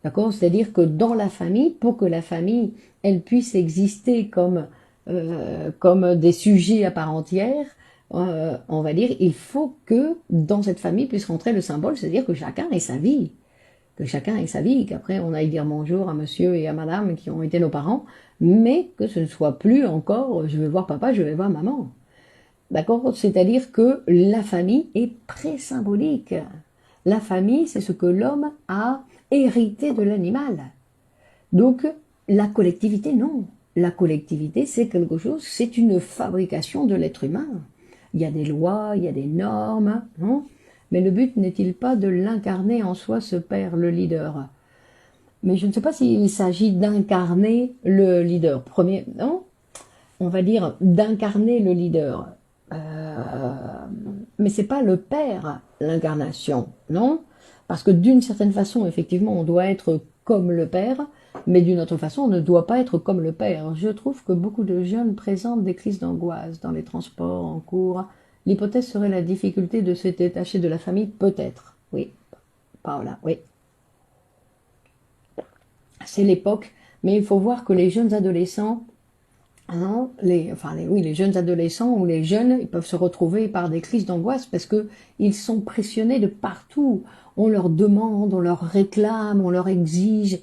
D'accord? C'est-à-dire que dans la famille, pour que la famille, elle puisse exister comme des sujets à part entière, on va dire, il faut que dans cette famille puisse rentrer le symbole, c'est-à-dire que chacun ait sa vie. Que chacun ait sa vie, qu'après on aille dire bonjour à monsieur et à madame qui ont été nos parents, mais que ce ne soit plus encore je vais voir papa, je vais voir maman. D'accord? C'est-à-dire que la famille est pré-symbolique. La famille, c'est ce que l'homme a hérité de l'animal. Donc, la collectivité, non. La collectivité, c'est quelque chose, c'est une fabrication de l'être humain. Il y a des lois, il y a des normes, non? Mais le but n'est-il pas de l'incarner en soi, ce père, le leader? Mais je ne sais pas s'il s'agit d'incarner le leader. Premier, non? On va dire d'incarner le leader. Mais c'est pas le père, l'incarnation, non? Parce que d'une certaine façon, effectivement, on doit être comme le père, mais d'une autre façon, on ne doit pas être comme le père. Je trouve que beaucoup de jeunes présentent des crises d'angoisse dans les transports, en cours. L'hypothèse serait la difficulté de se détacher de la famille, peut-être. Oui, Paola, oui. C'est l'époque, mais il faut voir que les jeunes adolescents, hein, les jeunes adolescents ou les jeunes, ils peuvent se retrouver par des crises d'angoisse parce que ils sont pressionnés de partout. On leur demande, on leur réclame, on leur exige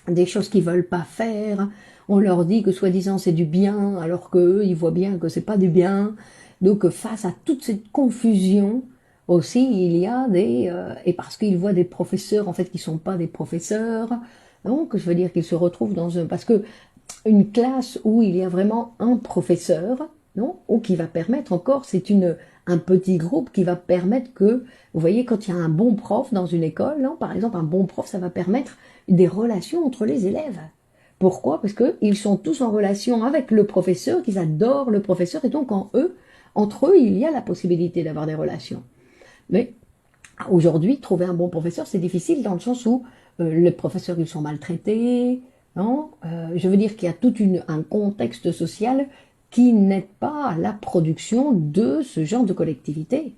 des choses qu'ils veulent pas faire. On leur dit que soi-disant c'est du bien, alors qu'eux, ils voient bien que c'est pas du bien. Donc face à toute cette confusion, aussi il y a et parce qu'ils voient des professeurs en fait qui sont pas des professeurs. Donc je veux dire qu'ils se retrouvent parce que une classe où il y a vraiment un professeur, non, ou qui va permettre encore, c'est un petit groupe qui va permettre que, vous voyez, quand il y a un bon prof dans une école, non, par exemple, un bon prof, ça va permettre des relations entre les élèves. Pourquoi? Parce qu'ils sont tous en relation avec le professeur, qu'ils adorent le professeur, et donc entre eux, il y a la possibilité d'avoir des relations. Mais aujourd'hui, trouver un bon professeur, c'est difficile dans le sens où les professeurs, ils sont maltraités, non, je veux dire qu'il y a tout un contexte social qui n'aide pas à la production de ce genre de collectivité,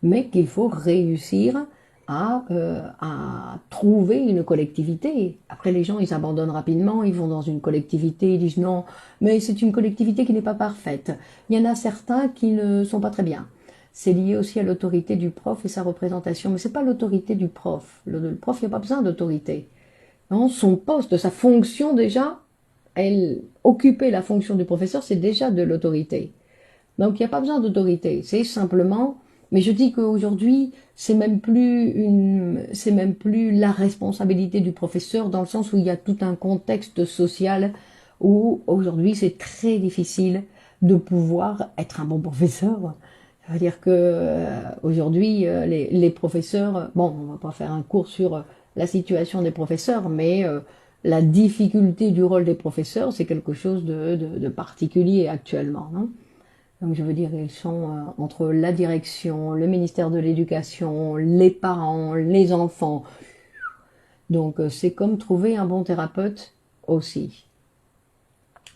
mais qu'il faut réussir à trouver une collectivité. Après, les gens, ils abandonnent rapidement, ils vont dans une collectivité, ils disent non, mais c'est une collectivité qui n'est pas parfaite. Il y en a certains qui ne sont pas très bien. C'est lié aussi à l'autorité du prof et sa représentation, mais c'est pas l'autorité du prof. Le prof, il n'y a pas besoin d'autorité. Non, son poste, sa fonction déjà, occuper la fonction du professeur, c'est déjà de l'autorité. Donc il n'y a pas besoin d'autorité, c'est simplement, mais je dis qu'aujourd'hui, c'est même plus la responsabilité du professeur dans le sens où il y a tout un contexte social où aujourd'hui c'est très difficile de pouvoir être un bon professeur. Ça veut dire que aujourd'hui les professeurs, bon, on va pas faire un cours sur la situation des professeurs, mais la difficulté du rôle des professeurs, c'est quelque chose de particulier actuellement, non? Donc je veux dire, ils sont entre la direction, le ministère de l'Éducation, les parents, les enfants. Donc c'est comme trouver un bon thérapeute aussi.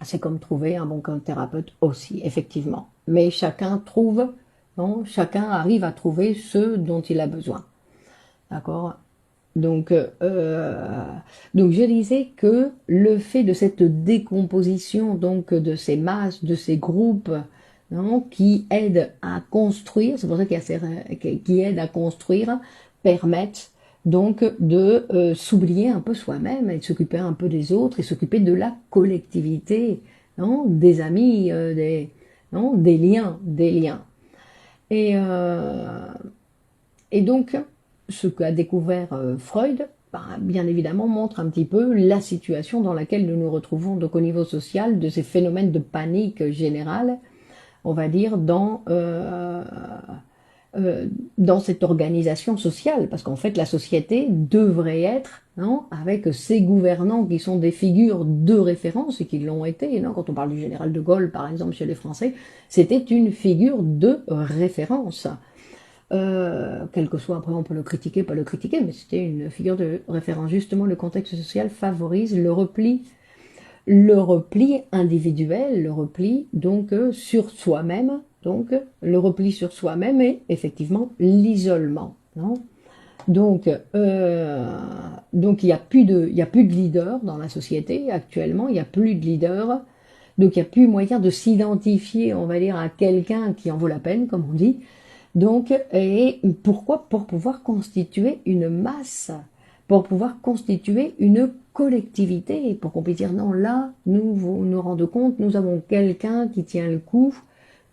C'est comme trouver un bon thérapeute aussi, effectivement. Mais chacun trouve, non, chacun arrive à trouver ce dont il a besoin. D'accord? Donc, donc je disais que le fait de cette décomposition donc de ces masses, de ces groupes, non, qui aident à construire, c'est pour ça qu'il y a qui aident à construire, permettent donc de s'oublier un peu soi-même et de s'occuper un peu des autres et s'occuper de la collectivité, non, des amis, non, des liens, des liens. Et, euh, et donc, ce qu'a découvert Freud, ben, bien évidemment, montre un petit peu la situation dans laquelle nous nous retrouvons donc au niveau social, de ces phénomènes de panique générale, on va dire, dans cette organisation sociale. Parce qu'en fait, la société devrait être, non, avec ses gouvernants qui sont des figures de référence et qui l'ont été. Non, quand on parle du général de Gaulle, par exemple, chez les Français, c'était une figure de référence. Quel que soit, après on peut le critiquer, pas le critiquer, mais c'était une figure de référence. Justement, le contexte social favorise le repli individuel, le repli donc sur soi-même, donc le repli sur soi-même et effectivement l'isolement. Non, donc il y a plus de leader dans la société actuellement, il y a plus de leader, donc il n'y a plus moyen de s'identifier, on va dire, à quelqu'un qui en vaut la peine, comme on dit. Donc, et pourquoi? Pour pouvoir constituer une masse, pour pouvoir constituer une collectivité, pour qu'on puisse dire non, là, nous rendons compte, nous avons quelqu'un qui tient le coup,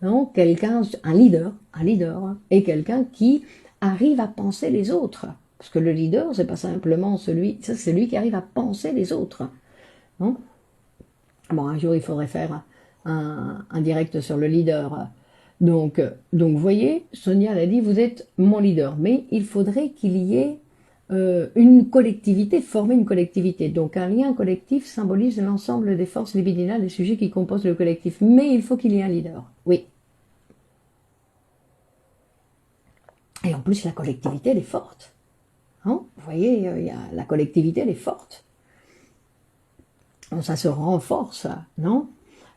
non, quelqu'un, un leader, hein, et quelqu'un qui arrive à penser les autres. Parce que le leader, c'est pas simplement celui, ça c'est celui qui arrive à penser les autres. Non, bon, un jour, il faudrait faire un direct sur le leader. Donc, vous voyez, Sonia l'a dit, vous êtes mon leader, mais il faudrait qu'il y ait une collectivité, former une collectivité. Donc, un lien collectif symbolise l'ensemble des forces libidinales, des sujets qui composent le collectif. Mais il faut qu'il y ait un leader. Oui. Et en plus, la collectivité, elle est forte. Hein, vous voyez, la collectivité, elle est forte. Ça se renforce, non?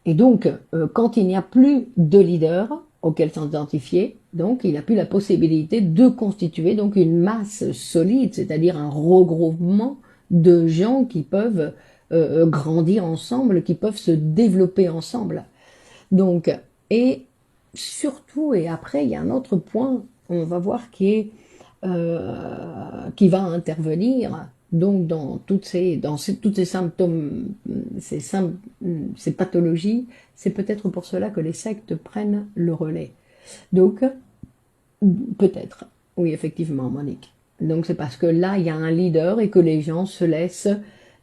Et donc, quand il n'y a plus de leader auquel s'identifier, donc il n'a plus la possibilité de constituer donc une masse solide, c'est-à-dire un regroupement de gens qui peuvent grandir ensemble, qui peuvent se développer ensemble. Donc, et surtout, et après, il y a un autre point, on va voir qui va intervenir, donc dans toutes ces symptômes, ces pathologies, c'est peut-être pour cela que les sectes prennent le relais. Donc, peut-être, oui, effectivement, Monique. Donc c'est parce que là, il y a un leader et que les gens se laissent,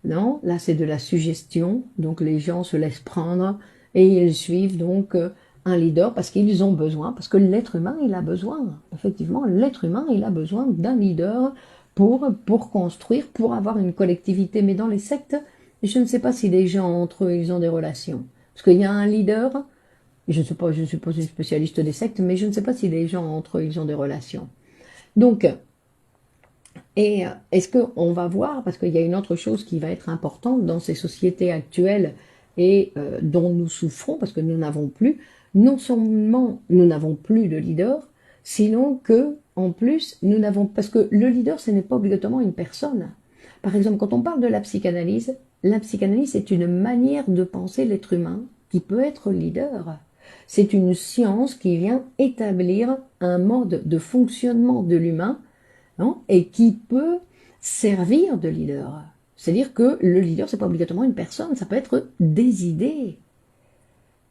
non, là c'est de la suggestion, donc les gens se laissent prendre et ils suivent donc un leader parce qu'ils ont besoin, parce que l'être humain, il a besoin, effectivement, l'être humain, il a besoin d'un leader pour construire, pour avoir une collectivité. Mais dans les sectes, je ne sais pas si les gens entre eux, ils ont des relations. Parce qu'il y a un leader, je ne sais pas, je ne suis pas une spécialiste des sectes, mais je ne sais pas si les gens entre eux, ils ont des relations. Donc, et est-ce qu'on va voir, parce qu'il y a une autre chose qui va être importante dans ces sociétés actuelles et dont nous souffrons, parce que nous n'avons plus, non seulement nous n'avons plus de leader, sinon que, en plus, nous n'avons, parce que le leader, ce n'est pas obligatoirement une personne. Par exemple, quand on parle de la psychanalyse est une manière de penser l'être humain qui peut être leader. C'est une science qui vient établir un mode de fonctionnement de l'humain, non, et qui peut servir de leader. C'est-à-dire que le leader, c'est pas obligatoirement une personne, ça peut être des idées.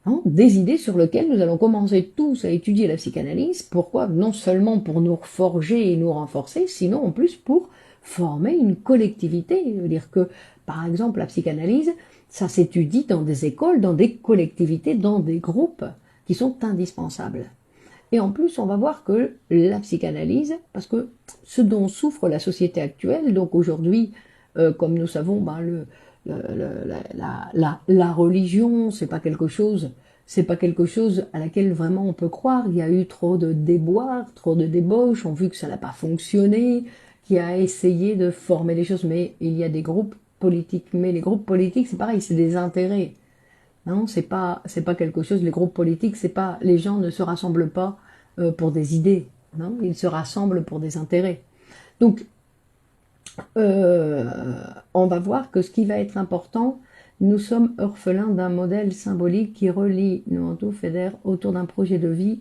Non, des idées sur lesquelles nous allons commencer tous à étudier la psychanalyse. Pourquoi? Non seulement pour nous forger et nous renforcer, sinon en plus pour former une collectivité. Je veux dire que, par exemple, la psychanalyse, ça s'étudie dans des écoles, dans des collectivités, dans des groupes qui sont indispensables. Et en plus, on va voir que la psychanalyse, parce que ce dont souffre la société actuelle, donc aujourd'hui, comme nous savons, ben la religion, c'est pas quelque chose, à laquelle vraiment on peut croire. Il y a eu trop de déboires, trop de débauches, on a vu que ça n'a pas fonctionné, qui a essayé de former les choses, mais il y a des groupes politiques. Mais les groupes politiques, c'est pareil, c'est des intérêts. Non, c'est pas quelque chose. Les groupes politiques, c'est pas, les gens ne se rassemblent pas pour des idées. Non, ils se rassemblent pour des intérêts. Donc, on va voir que ce qui va être important, nous sommes orphelins d'un modèle symbolique qui relie, nous en tout fédère, autour d'un projet de vie.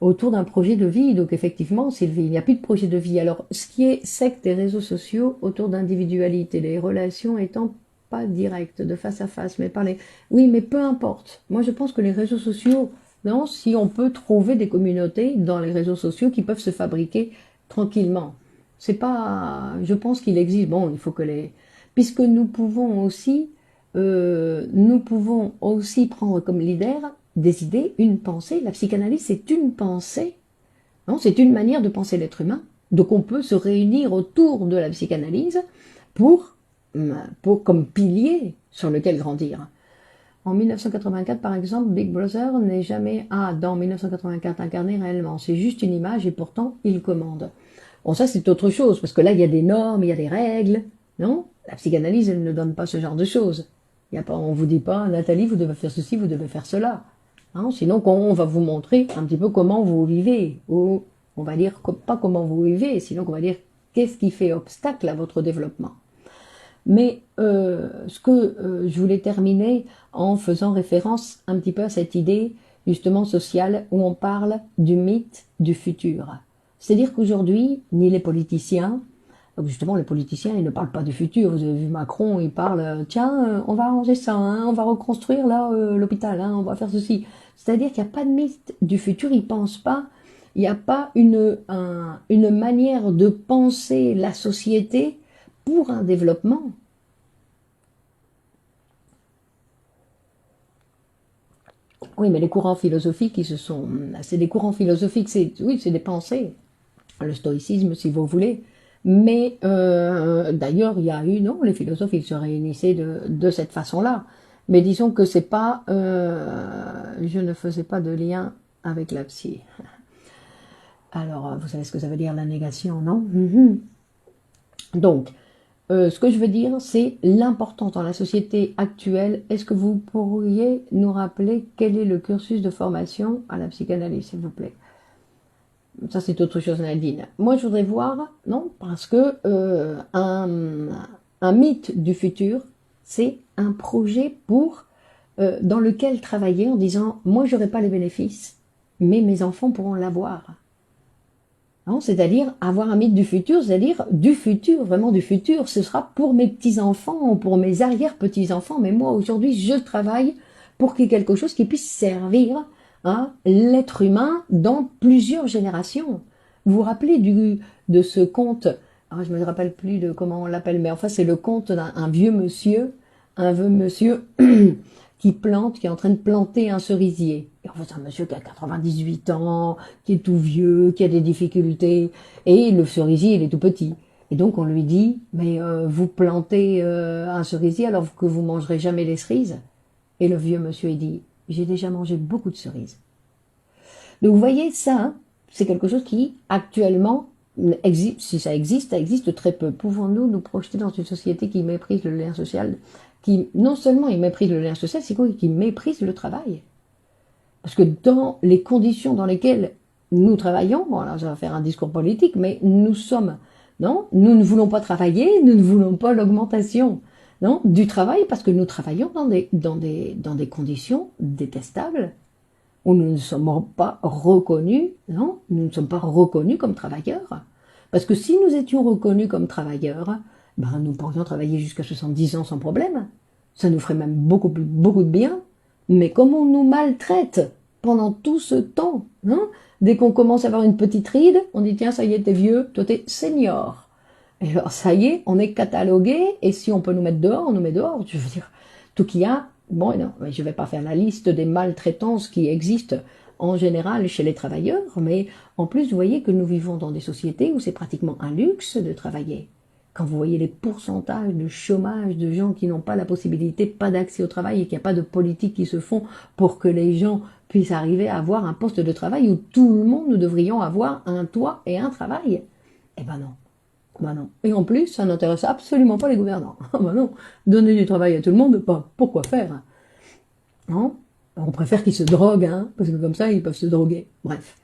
Donc effectivement, Sylvie, il n'y a plus de projet de vie. Alors, ce qui est secte des réseaux sociaux autour d'individualité, les relations étant pas directes, de face à face, mais par les... Oui, mais peu importe. Moi, je pense que les réseaux sociaux, non, si on peut trouver des communautés dans les réseaux sociaux qui peuvent se fabriquer tranquillement. C'est pas... Je pense qu'il existe... Bon, il faut que les... Puisque nous pouvons aussi prendre comme leader des idées, une pensée. La psychanalyse, c'est une pensée. Non, c'est une manière de penser l'être humain. Donc on peut se réunir autour de la psychanalyse pour comme pilier sur lequel grandir. En 1984, par exemple, Big Brother n'est jamais dans 1984 incarné réellement. C'est juste une image et pourtant il commande. Bon, ça c'est autre chose, parce que là il y a des normes, il y a des règles. Non, la psychanalyse, elle ne donne pas ce genre de choses. Il y a pas, on vous dit pas, Nathalie, vous devez faire ceci, vous devez faire cela. Hein, sinon, on va vous montrer un petit peu comment vous vivez, ou on va dire pas comment vous vivez, sinon on va dire qu'est-ce qui fait obstacle à votre développement. Mais je voulais terminer en faisant référence un petit peu à cette idée justement sociale où on parle du mythe du futur. C'est-à-dire qu'aujourd'hui, ni les politiciens, donc justement les politiciens, ils ne parlent pas du futur. Vous avez vu Macron, il parle, tiens, on va arranger ça, hein, on va reconstruire là l'hôpital, hein, on va faire ceci. C'est-à-dire qu'il n'y a pas de mythe du futur, ils pensent pas, il n'y a pas une manière de penser la société pour un développement. Oui, mais les courants philosophiques, c'est des courants philosophiques, c'est des pensées. Le stoïcisme, si vous voulez. Mais d'ailleurs, il y a eu, non, les philosophes, ils se réunissaient de cette façon-là. Mais disons que c'est pas, je ne faisais pas de lien avec la psy. Alors, vous savez ce que ça veut dire la négation, non? Donc, ce que je veux dire, c'est l'importance dans la société actuelle. Est-ce que vous pourriez nous rappeler quel est le cursus de formation à la psychanalyse, s'il vous plaît? Ça, c'est autre chose, Nadine. Moi, je voudrais voir, non, parce que un mythe du futur, c'est un projet dans lequel travailler en disant, moi, j'aurai pas les bénéfices, mais mes enfants pourront l'avoir. C'est-à-dire avoir un mythe du futur, c'est-à-dire du futur, vraiment du futur. Ce sera pour mes petits-enfants ou pour mes arrière-petits-enfants, mais moi, aujourd'hui, je travaille pour qu'il y ait quelque chose qui puisse servir l'être humain dans plusieurs générations. Vous vous rappelez de ce conte, je me rappelle plus de comment on l'appelle, mais enfin c'est le conte d'un vieux monsieur qui est en train de planter un cerisier. Et en fait c'est un monsieur qui a 98 ans, qui est tout vieux, qui a des difficultés, et le cerisier il est tout petit. Et donc on lui dit, mais vous plantez un cerisier alors que vous mangerez jamais les cerises. Et le vieux monsieur il dit, j'ai déjà mangé beaucoup de cerises. Donc vous voyez, ça, c'est quelque chose qui, actuellement, existe. Si ça existe très peu. Pouvons-nous nous projeter dans une société qui méprise le lien social, qui, non seulement il méprise le lien social, c'est qui méprise le travail. Parce que dans les conditions dans lesquelles nous travaillons, bon là, je vais faire un discours politique, mais nous ne voulons pas travailler, nous ne voulons pas l'augmentation. Non, du travail, parce que nous travaillons dans des conditions détestables, où nous ne sommes pas reconnus, non, nous ne sommes pas reconnus comme travailleurs. Parce que si nous étions reconnus comme travailleurs, nous pourrions travailler jusqu'à 70 ans sans problème. Ça nous ferait même beaucoup de bien. Mais comme on nous maltraite pendant tout ce temps, dès qu'on commence à avoir une petite ride, on dit tiens, ça y est, t'es vieux, toi t'es senior. Et alors, ça y est, on est catalogué, et si on peut nous mettre dehors, on nous met dehors. Je veux dire, tout qu'il y a, bon, non, je ne vais pas faire la liste des maltraitances qui existent en général chez les travailleurs, mais en plus, vous voyez que nous vivons dans des sociétés où c'est pratiquement un luxe de travailler. Quand vous voyez les pourcentages de chômage, de gens qui n'ont pas la possibilité, pas d'accès au travail et qu'il n'y a pas de politique qui se font pour que les gens puissent arriver à avoir un poste de travail où tout le monde, nous devrions avoir un toit et un travail. Eh ben non. Ben non. Et en plus, ça n'intéresse absolument pas les gouvernants. Ben non. Donner du travail à tout le monde, pas pourquoi faire. Non. On préfère qu'ils se droguent, hein, parce que comme ça, ils peuvent se droguer. Bref.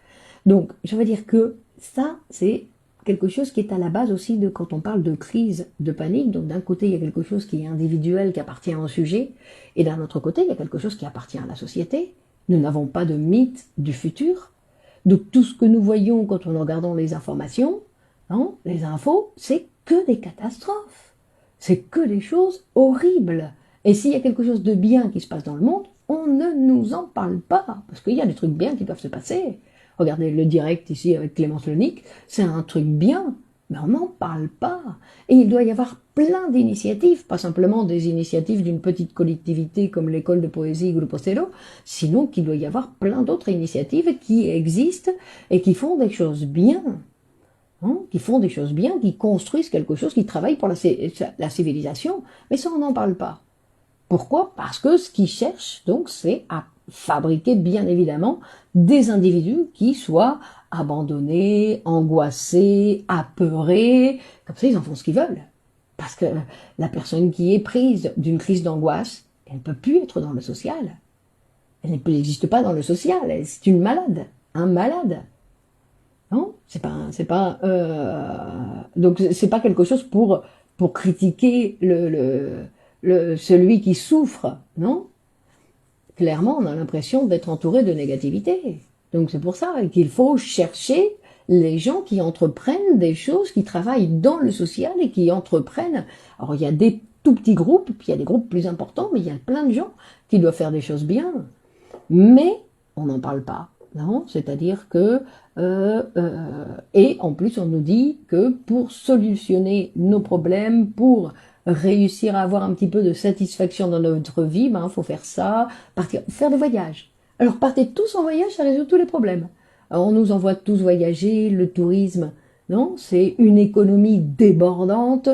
Donc, je veux dire que ça, c'est quelque chose qui est à la base aussi de quand on parle de crise de panique. Donc, d'un côté, il y a quelque chose qui est individuel, qui appartient au sujet, et d'un autre côté, il y a quelque chose qui appartient à la société. Nous n'avons pas de mythe du futur. Donc, tout ce que nous voyons quand on regarde les informations, hein, les infos, c'est que des catastrophes. C'est que des choses horribles. Et s'il y a quelque chose de bien qui se passe dans le monde, on ne nous en parle pas. Parce qu'il y a des trucs bien qui doivent se passer. Regardez le direct ici avec Clémence Lenick, c'est un truc bien, mais on n'en parle pas. Et il doit y avoir plein d'initiatives, pas simplement des initiatives d'une petite collectivité comme l'école de poésie Grupo Cero, sinon qu'il doit y avoir plein d'autres initiatives qui existent et qui font des choses bien. Hein, qui font des choses bien, qui construisent quelque chose, qui travaillent pour la civilisation. Mais ça, on n'en parle pas. Pourquoi? Parce que ce qu'ils cherchent, donc, c'est à fabriquer, bien évidemment, des individus qui soient abandonnés, angoissés, apeurés. Comme ça, ils en font ce qu'ils veulent. Parce que la personne qui est prise d'une crise d'angoisse, elle ne peut plus être dans le social. Elle n'existe pas dans le social. C'est une malade. Un malade. Non? Donc, c'est pas quelque chose pour critiquer celui qui souffre, non? Clairement, on a l'impression d'être entouré de négativité. Donc c'est pour ça qu'il faut chercher les gens qui entreprennent des choses, qui travaillent dans le social et qui entreprennent. Alors il y a des tout petits groupes, puis il y a des groupes plus importants, mais il y a plein de gens qui doivent faire des choses bien. Mais on n'en parle pas, non? C'est-à-dire que et en plus on nous dit que pour solutionner nos problèmes, pour réussir à avoir un petit peu de satisfaction dans notre vie, ben, faut faire ça, faire des voyages. Alors partez tous en voyage, ça résout tous les problèmes. Alors, on nous envoie tous voyager, le tourisme, non? C'est une économie débordante,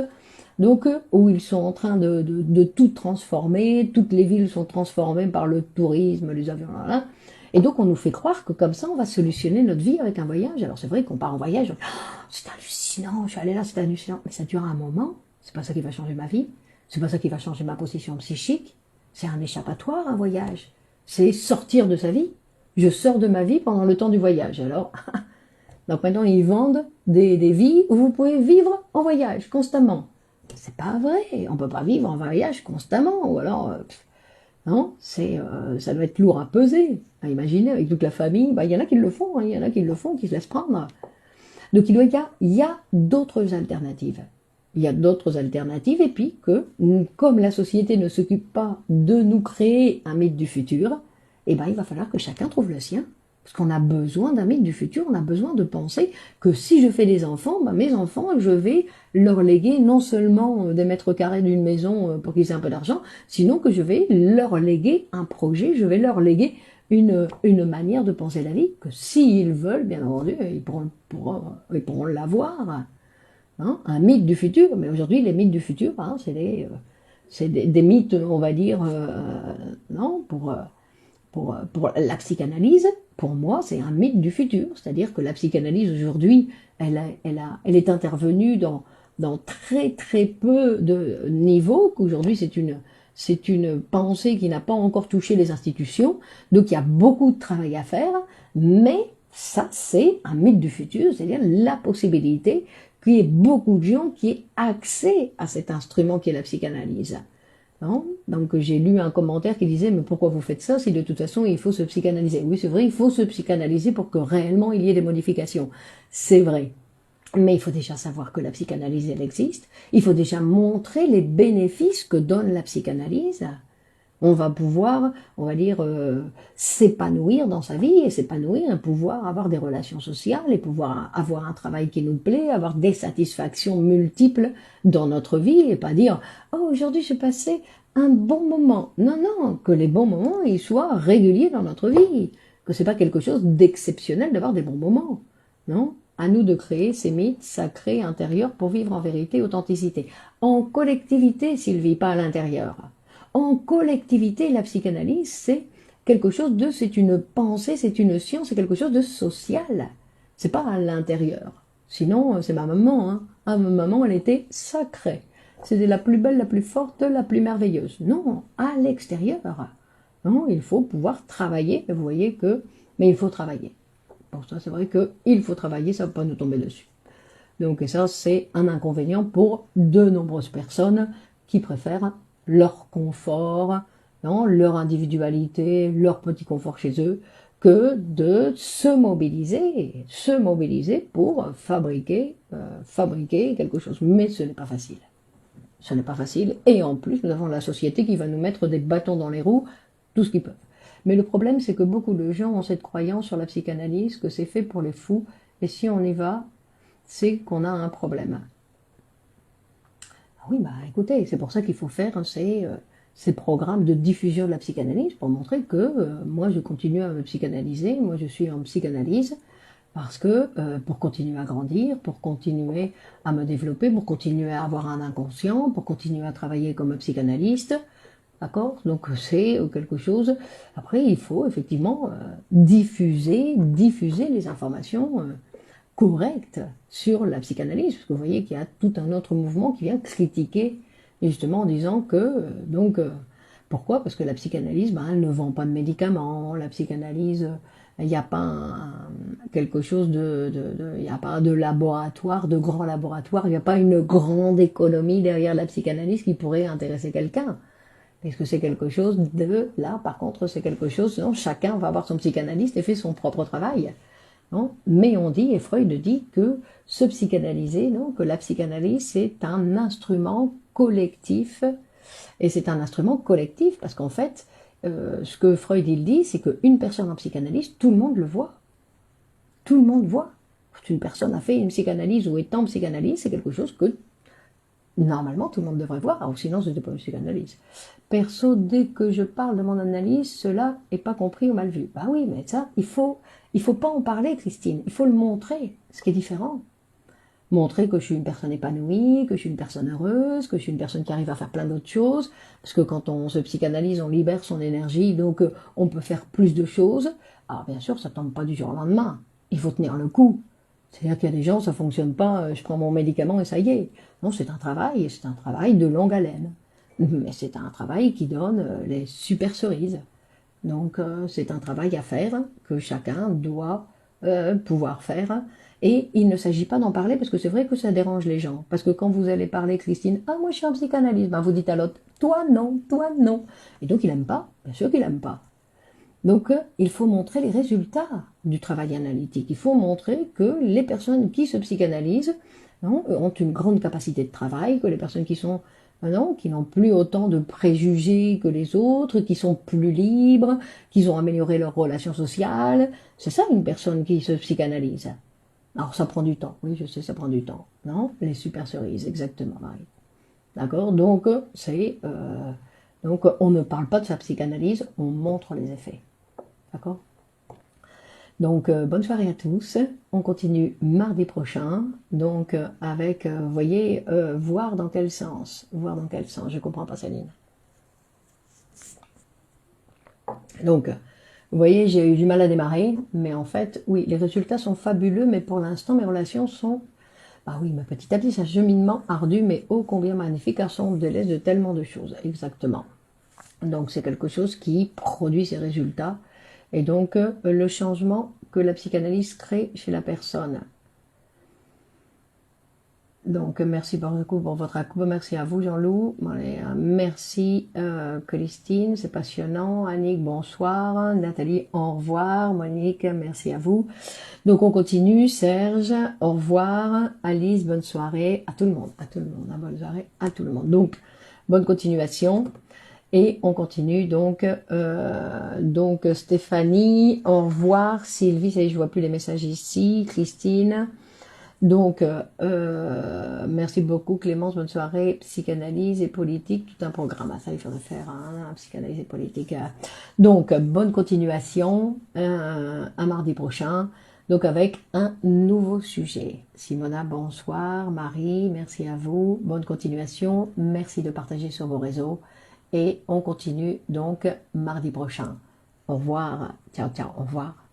donc où ils sont en train de tout transformer, toutes les villes sont transformées par le tourisme, les avions, là. Et donc on nous fait croire que comme ça on va solutionner notre vie avec un voyage. Alors c'est vrai qu'on part en voyage, oh, c'est hallucinant, je suis allé là, c'est hallucinant, mais ça dure un moment. C'est pas ça qui va changer ma vie. C'est pas ça qui va changer ma position psychique. C'est un échappatoire, un voyage. C'est sortir de sa vie. Je sors de ma vie pendant le temps du voyage. Alors, donc maintenant ils vendent des vies où vous pouvez vivre en voyage constamment. C'est pas vrai. On peut pas vivre en voyage constamment. Ou alors, non, ça doit être lourd à peser. À imaginer avec toute la famille. Bah, il y en a qui le font. Il y en a qui le font, qui se laissent prendre. Donc il y a d'autres alternatives. Il y a d'autres alternatives et puis que, comme la société ne s'occupe pas de nous créer un mythe du futur, eh ben, il va falloir que chacun trouve le sien. Parce qu'on a besoin d'un mythe du futur, on a besoin de penser que si je fais des enfants, ben, mes enfants, je vais leur léguer non seulement des mètres carrés d'une maison pour qu'ils aient un peu d'argent, sinon que je vais leur léguer un projet, je vais leur léguer une manière de penser la vie, que s'ils veulent, bien entendu, ils pourront l'avoir. Hein, un mythe du futur, mais aujourd'hui les mythes du futur, hein, c'est des mythes, on va dire, non, pour la psychanalyse, pour moi c'est un mythe du futur, c'est-à-dire que la psychanalyse aujourd'hui, elle est intervenue dans très très peu de niveaux, qu'aujourd'hui c'est une pensée qui n'a pas encore touché les institutions, donc il y a beaucoup de travail à faire, mais ça c'est un mythe du futur, c'est-à-dire la possibilité qu'il y ait beaucoup de gens qui aient accès à cet instrument qui est la psychanalyse. Non? Donc j'ai lu un commentaire qui disait « Mais pourquoi vous faites ça si de toute façon il faut se psychanalyser ?» Oui, c'est vrai, il faut se psychanalyser pour que réellement il y ait des modifications. C'est vrai. Mais il faut déjà savoir que la psychanalyse, elle existe. Il faut déjà montrer les bénéfices que donne la psychanalyse. On va pouvoir, on va dire, s'épanouir dans sa vie et s'épanouir et pouvoir avoir des relations sociales et pouvoir avoir un travail qui nous plaît, avoir des satisfactions multiples dans notre vie et pas dire « Oh, aujourd'hui j'ai passé un bon moment ». Non, non, que les bons moments, ils soient réguliers dans notre vie, que c'est pas quelque chose d'exceptionnel d'avoir des bons moments, non ? À nous de créer ces mythes sacrés intérieurs pour vivre en vérité et authenticité. En collectivité, Sylvie, pas à l'intérieur. En collectivité, la psychanalyse, c'est quelque chose de, c'est une pensée, c'est une science, c'est quelque chose de social. C'est pas à l'intérieur. Sinon, c'est ma maman, hein. Ah, ma maman, elle était sacrée. C'était la plus belle, la plus forte, la plus merveilleuse. Non, à l'extérieur. Non, il faut pouvoir travailler. Vous voyez que, mais il faut travailler. Pour ça, c'est vrai qu'il faut travailler, ça ne va pas nous tomber dessus. Donc, et ça, c'est un inconvénient pour de nombreuses personnes qui préfèrent leur confort, non, leur individualité, leur petit confort chez eux, que de se mobiliser pour fabriquer quelque chose. Mais ce n'est pas facile. Ce n'est pas facile. Et en plus, nous avons la société qui va nous mettre des bâtons dans les roues, tout ce qu'ils peuvent. Mais le problème, c'est que beaucoup de gens ont cette croyance sur la psychanalyse, que c'est fait pour les fous, et si on y va, c'est qu'on a un problème. Ah oui, bah écoutez, c'est pour ça qu'il faut faire ces programmes de diffusion de la psychanalyse, pour montrer que moi je continue à me psychanalyser, moi je suis en psychanalyse, parce que pour continuer à grandir, pour continuer à me développer, pour continuer à avoir un inconscient, pour continuer à travailler comme psychanalyste, d'accord? Donc c'est quelque chose. Après, il faut effectivement diffuser les informations correctes sur la psychanalyse, parce que vous voyez qu'il y a tout un autre mouvement qui vient critiquer, justement en disant que pourquoi? Parce que la psychanalyse, ben, elle ne vend pas de médicaments, la psychanalyse, il n'y a pas quelque chose il n'y a pas de laboratoire, de grand laboratoire, il n'y a pas une grande économie derrière la psychanalyse qui pourrait intéresser quelqu'un. Est-ce que c'est quelque chose de, là, par contre, c'est quelque chose, non, chacun va avoir son psychanalyste et fait son propre travail. Non, mais on dit, et Freud dit, que se psychanalyser, non, que la psychanalyse, c'est un instrument collectif, et c'est un instrument collectif, parce qu'en fait, ce que Freud il dit, c'est qu'une personne en psychanalyse, tout le monde le voit. Tout le monde voit. Quand une personne a fait une psychanalyse ou est en psychanalyse, c'est quelque chose que normalement, tout le monde devrait voir, ou sinon, c'était pas une psychanalyse. Perso, dès que je parle de mon analyse, cela est pas compris ou mal vu. Bah oui, mais ça, il faut pas en parler, Christine. Il faut le montrer, ce qui est différent. Montrer que je suis une personne épanouie, que je suis une personne heureuse, que je suis une personne qui arrive à faire plein d'autres choses. Parce que quand on se psychanalyse, on libère son énergie, donc on peut faire plus de choses. Alors bien sûr, ça tombe pas du jour au lendemain. Il faut tenir le coup. C'est-à-dire qu'il y a des gens, ça fonctionne pas, je prends mon médicament et ça y est. Non, c'est un travail de longue haleine. Mais c'est un travail qui donne les super cerises. Donc c'est un travail à faire, que chacun doit pouvoir faire. Et il ne s'agit pas d'en parler, parce que c'est vrai que ça dérange les gens. Parce que quand vous allez parler, Christine, ah moi je suis en psychanalyse, ben, vous dites à l'autre, toi non, toi non. Et donc il aime pas, bien sûr qu'il aime pas. Donc, il faut montrer les résultats du travail analytique. Il faut montrer que les personnes qui se psychanalysent, non, ont une grande capacité de travail, que les personnes qui sont, non, qui n'ont plus autant de préjugés que les autres, qui sont plus libres, qui ont amélioré leurs relations sociales. C'est ça une personne qui se psychanalyse. Alors, ça prend du temps. Oui, je sais, ça prend du temps. Non, les super cerises, exactement, Marie. D'accord? Donc, donc, on ne parle pas de sa psychanalyse, on montre les effets. D'accord? Donc, bonne soirée à tous. On continue mardi prochain. Donc, avec, vous voyez, voir dans quel sens. Voir dans quel sens. Je comprends pas, Céline. Donc, vous voyez, j'ai eu du mal à démarrer. Mais en fait, oui, les résultats sont fabuleux. Mais pour l'instant, mes relations sont... Ah oui, mais petit à petit, c'est un cheminement ardu, mais ô combien magnifique, car on délaisse de tellement de choses. Exactement. Donc, c'est quelque chose qui produit ses résultats. Et donc, le changement que la psychanalyse crée chez la personne. Donc, merci beaucoup pour votre accueil. Merci à vous, Jean-Loup. Merci, Christine, c'est passionnant. Annick, bonsoir. Nathalie, au revoir. Monique, merci à vous. Donc, on continue. Serge, au revoir. Alice, bonne soirée. À tout le monde. À tout le monde. Bonne soirée à tout le monde. Donc, bonne continuation. Et on continue donc Stéphanie, au revoir, Sylvie, ça y est, je vois plus les messages ici, Christine, donc merci beaucoup Clémence, bonne soirée, psychanalyse et politique, tout un programme, ça il faudrait faire, hein, psychanalyse et politique, donc bonne continuation, à mardi prochain, Donc avec un nouveau sujet. Simona, bonsoir. Marie, merci à vous. Bonne continuation. Merci de partager sur vos réseaux. Et on continue donc mardi prochain. Au revoir. Ciao, ciao. Au revoir.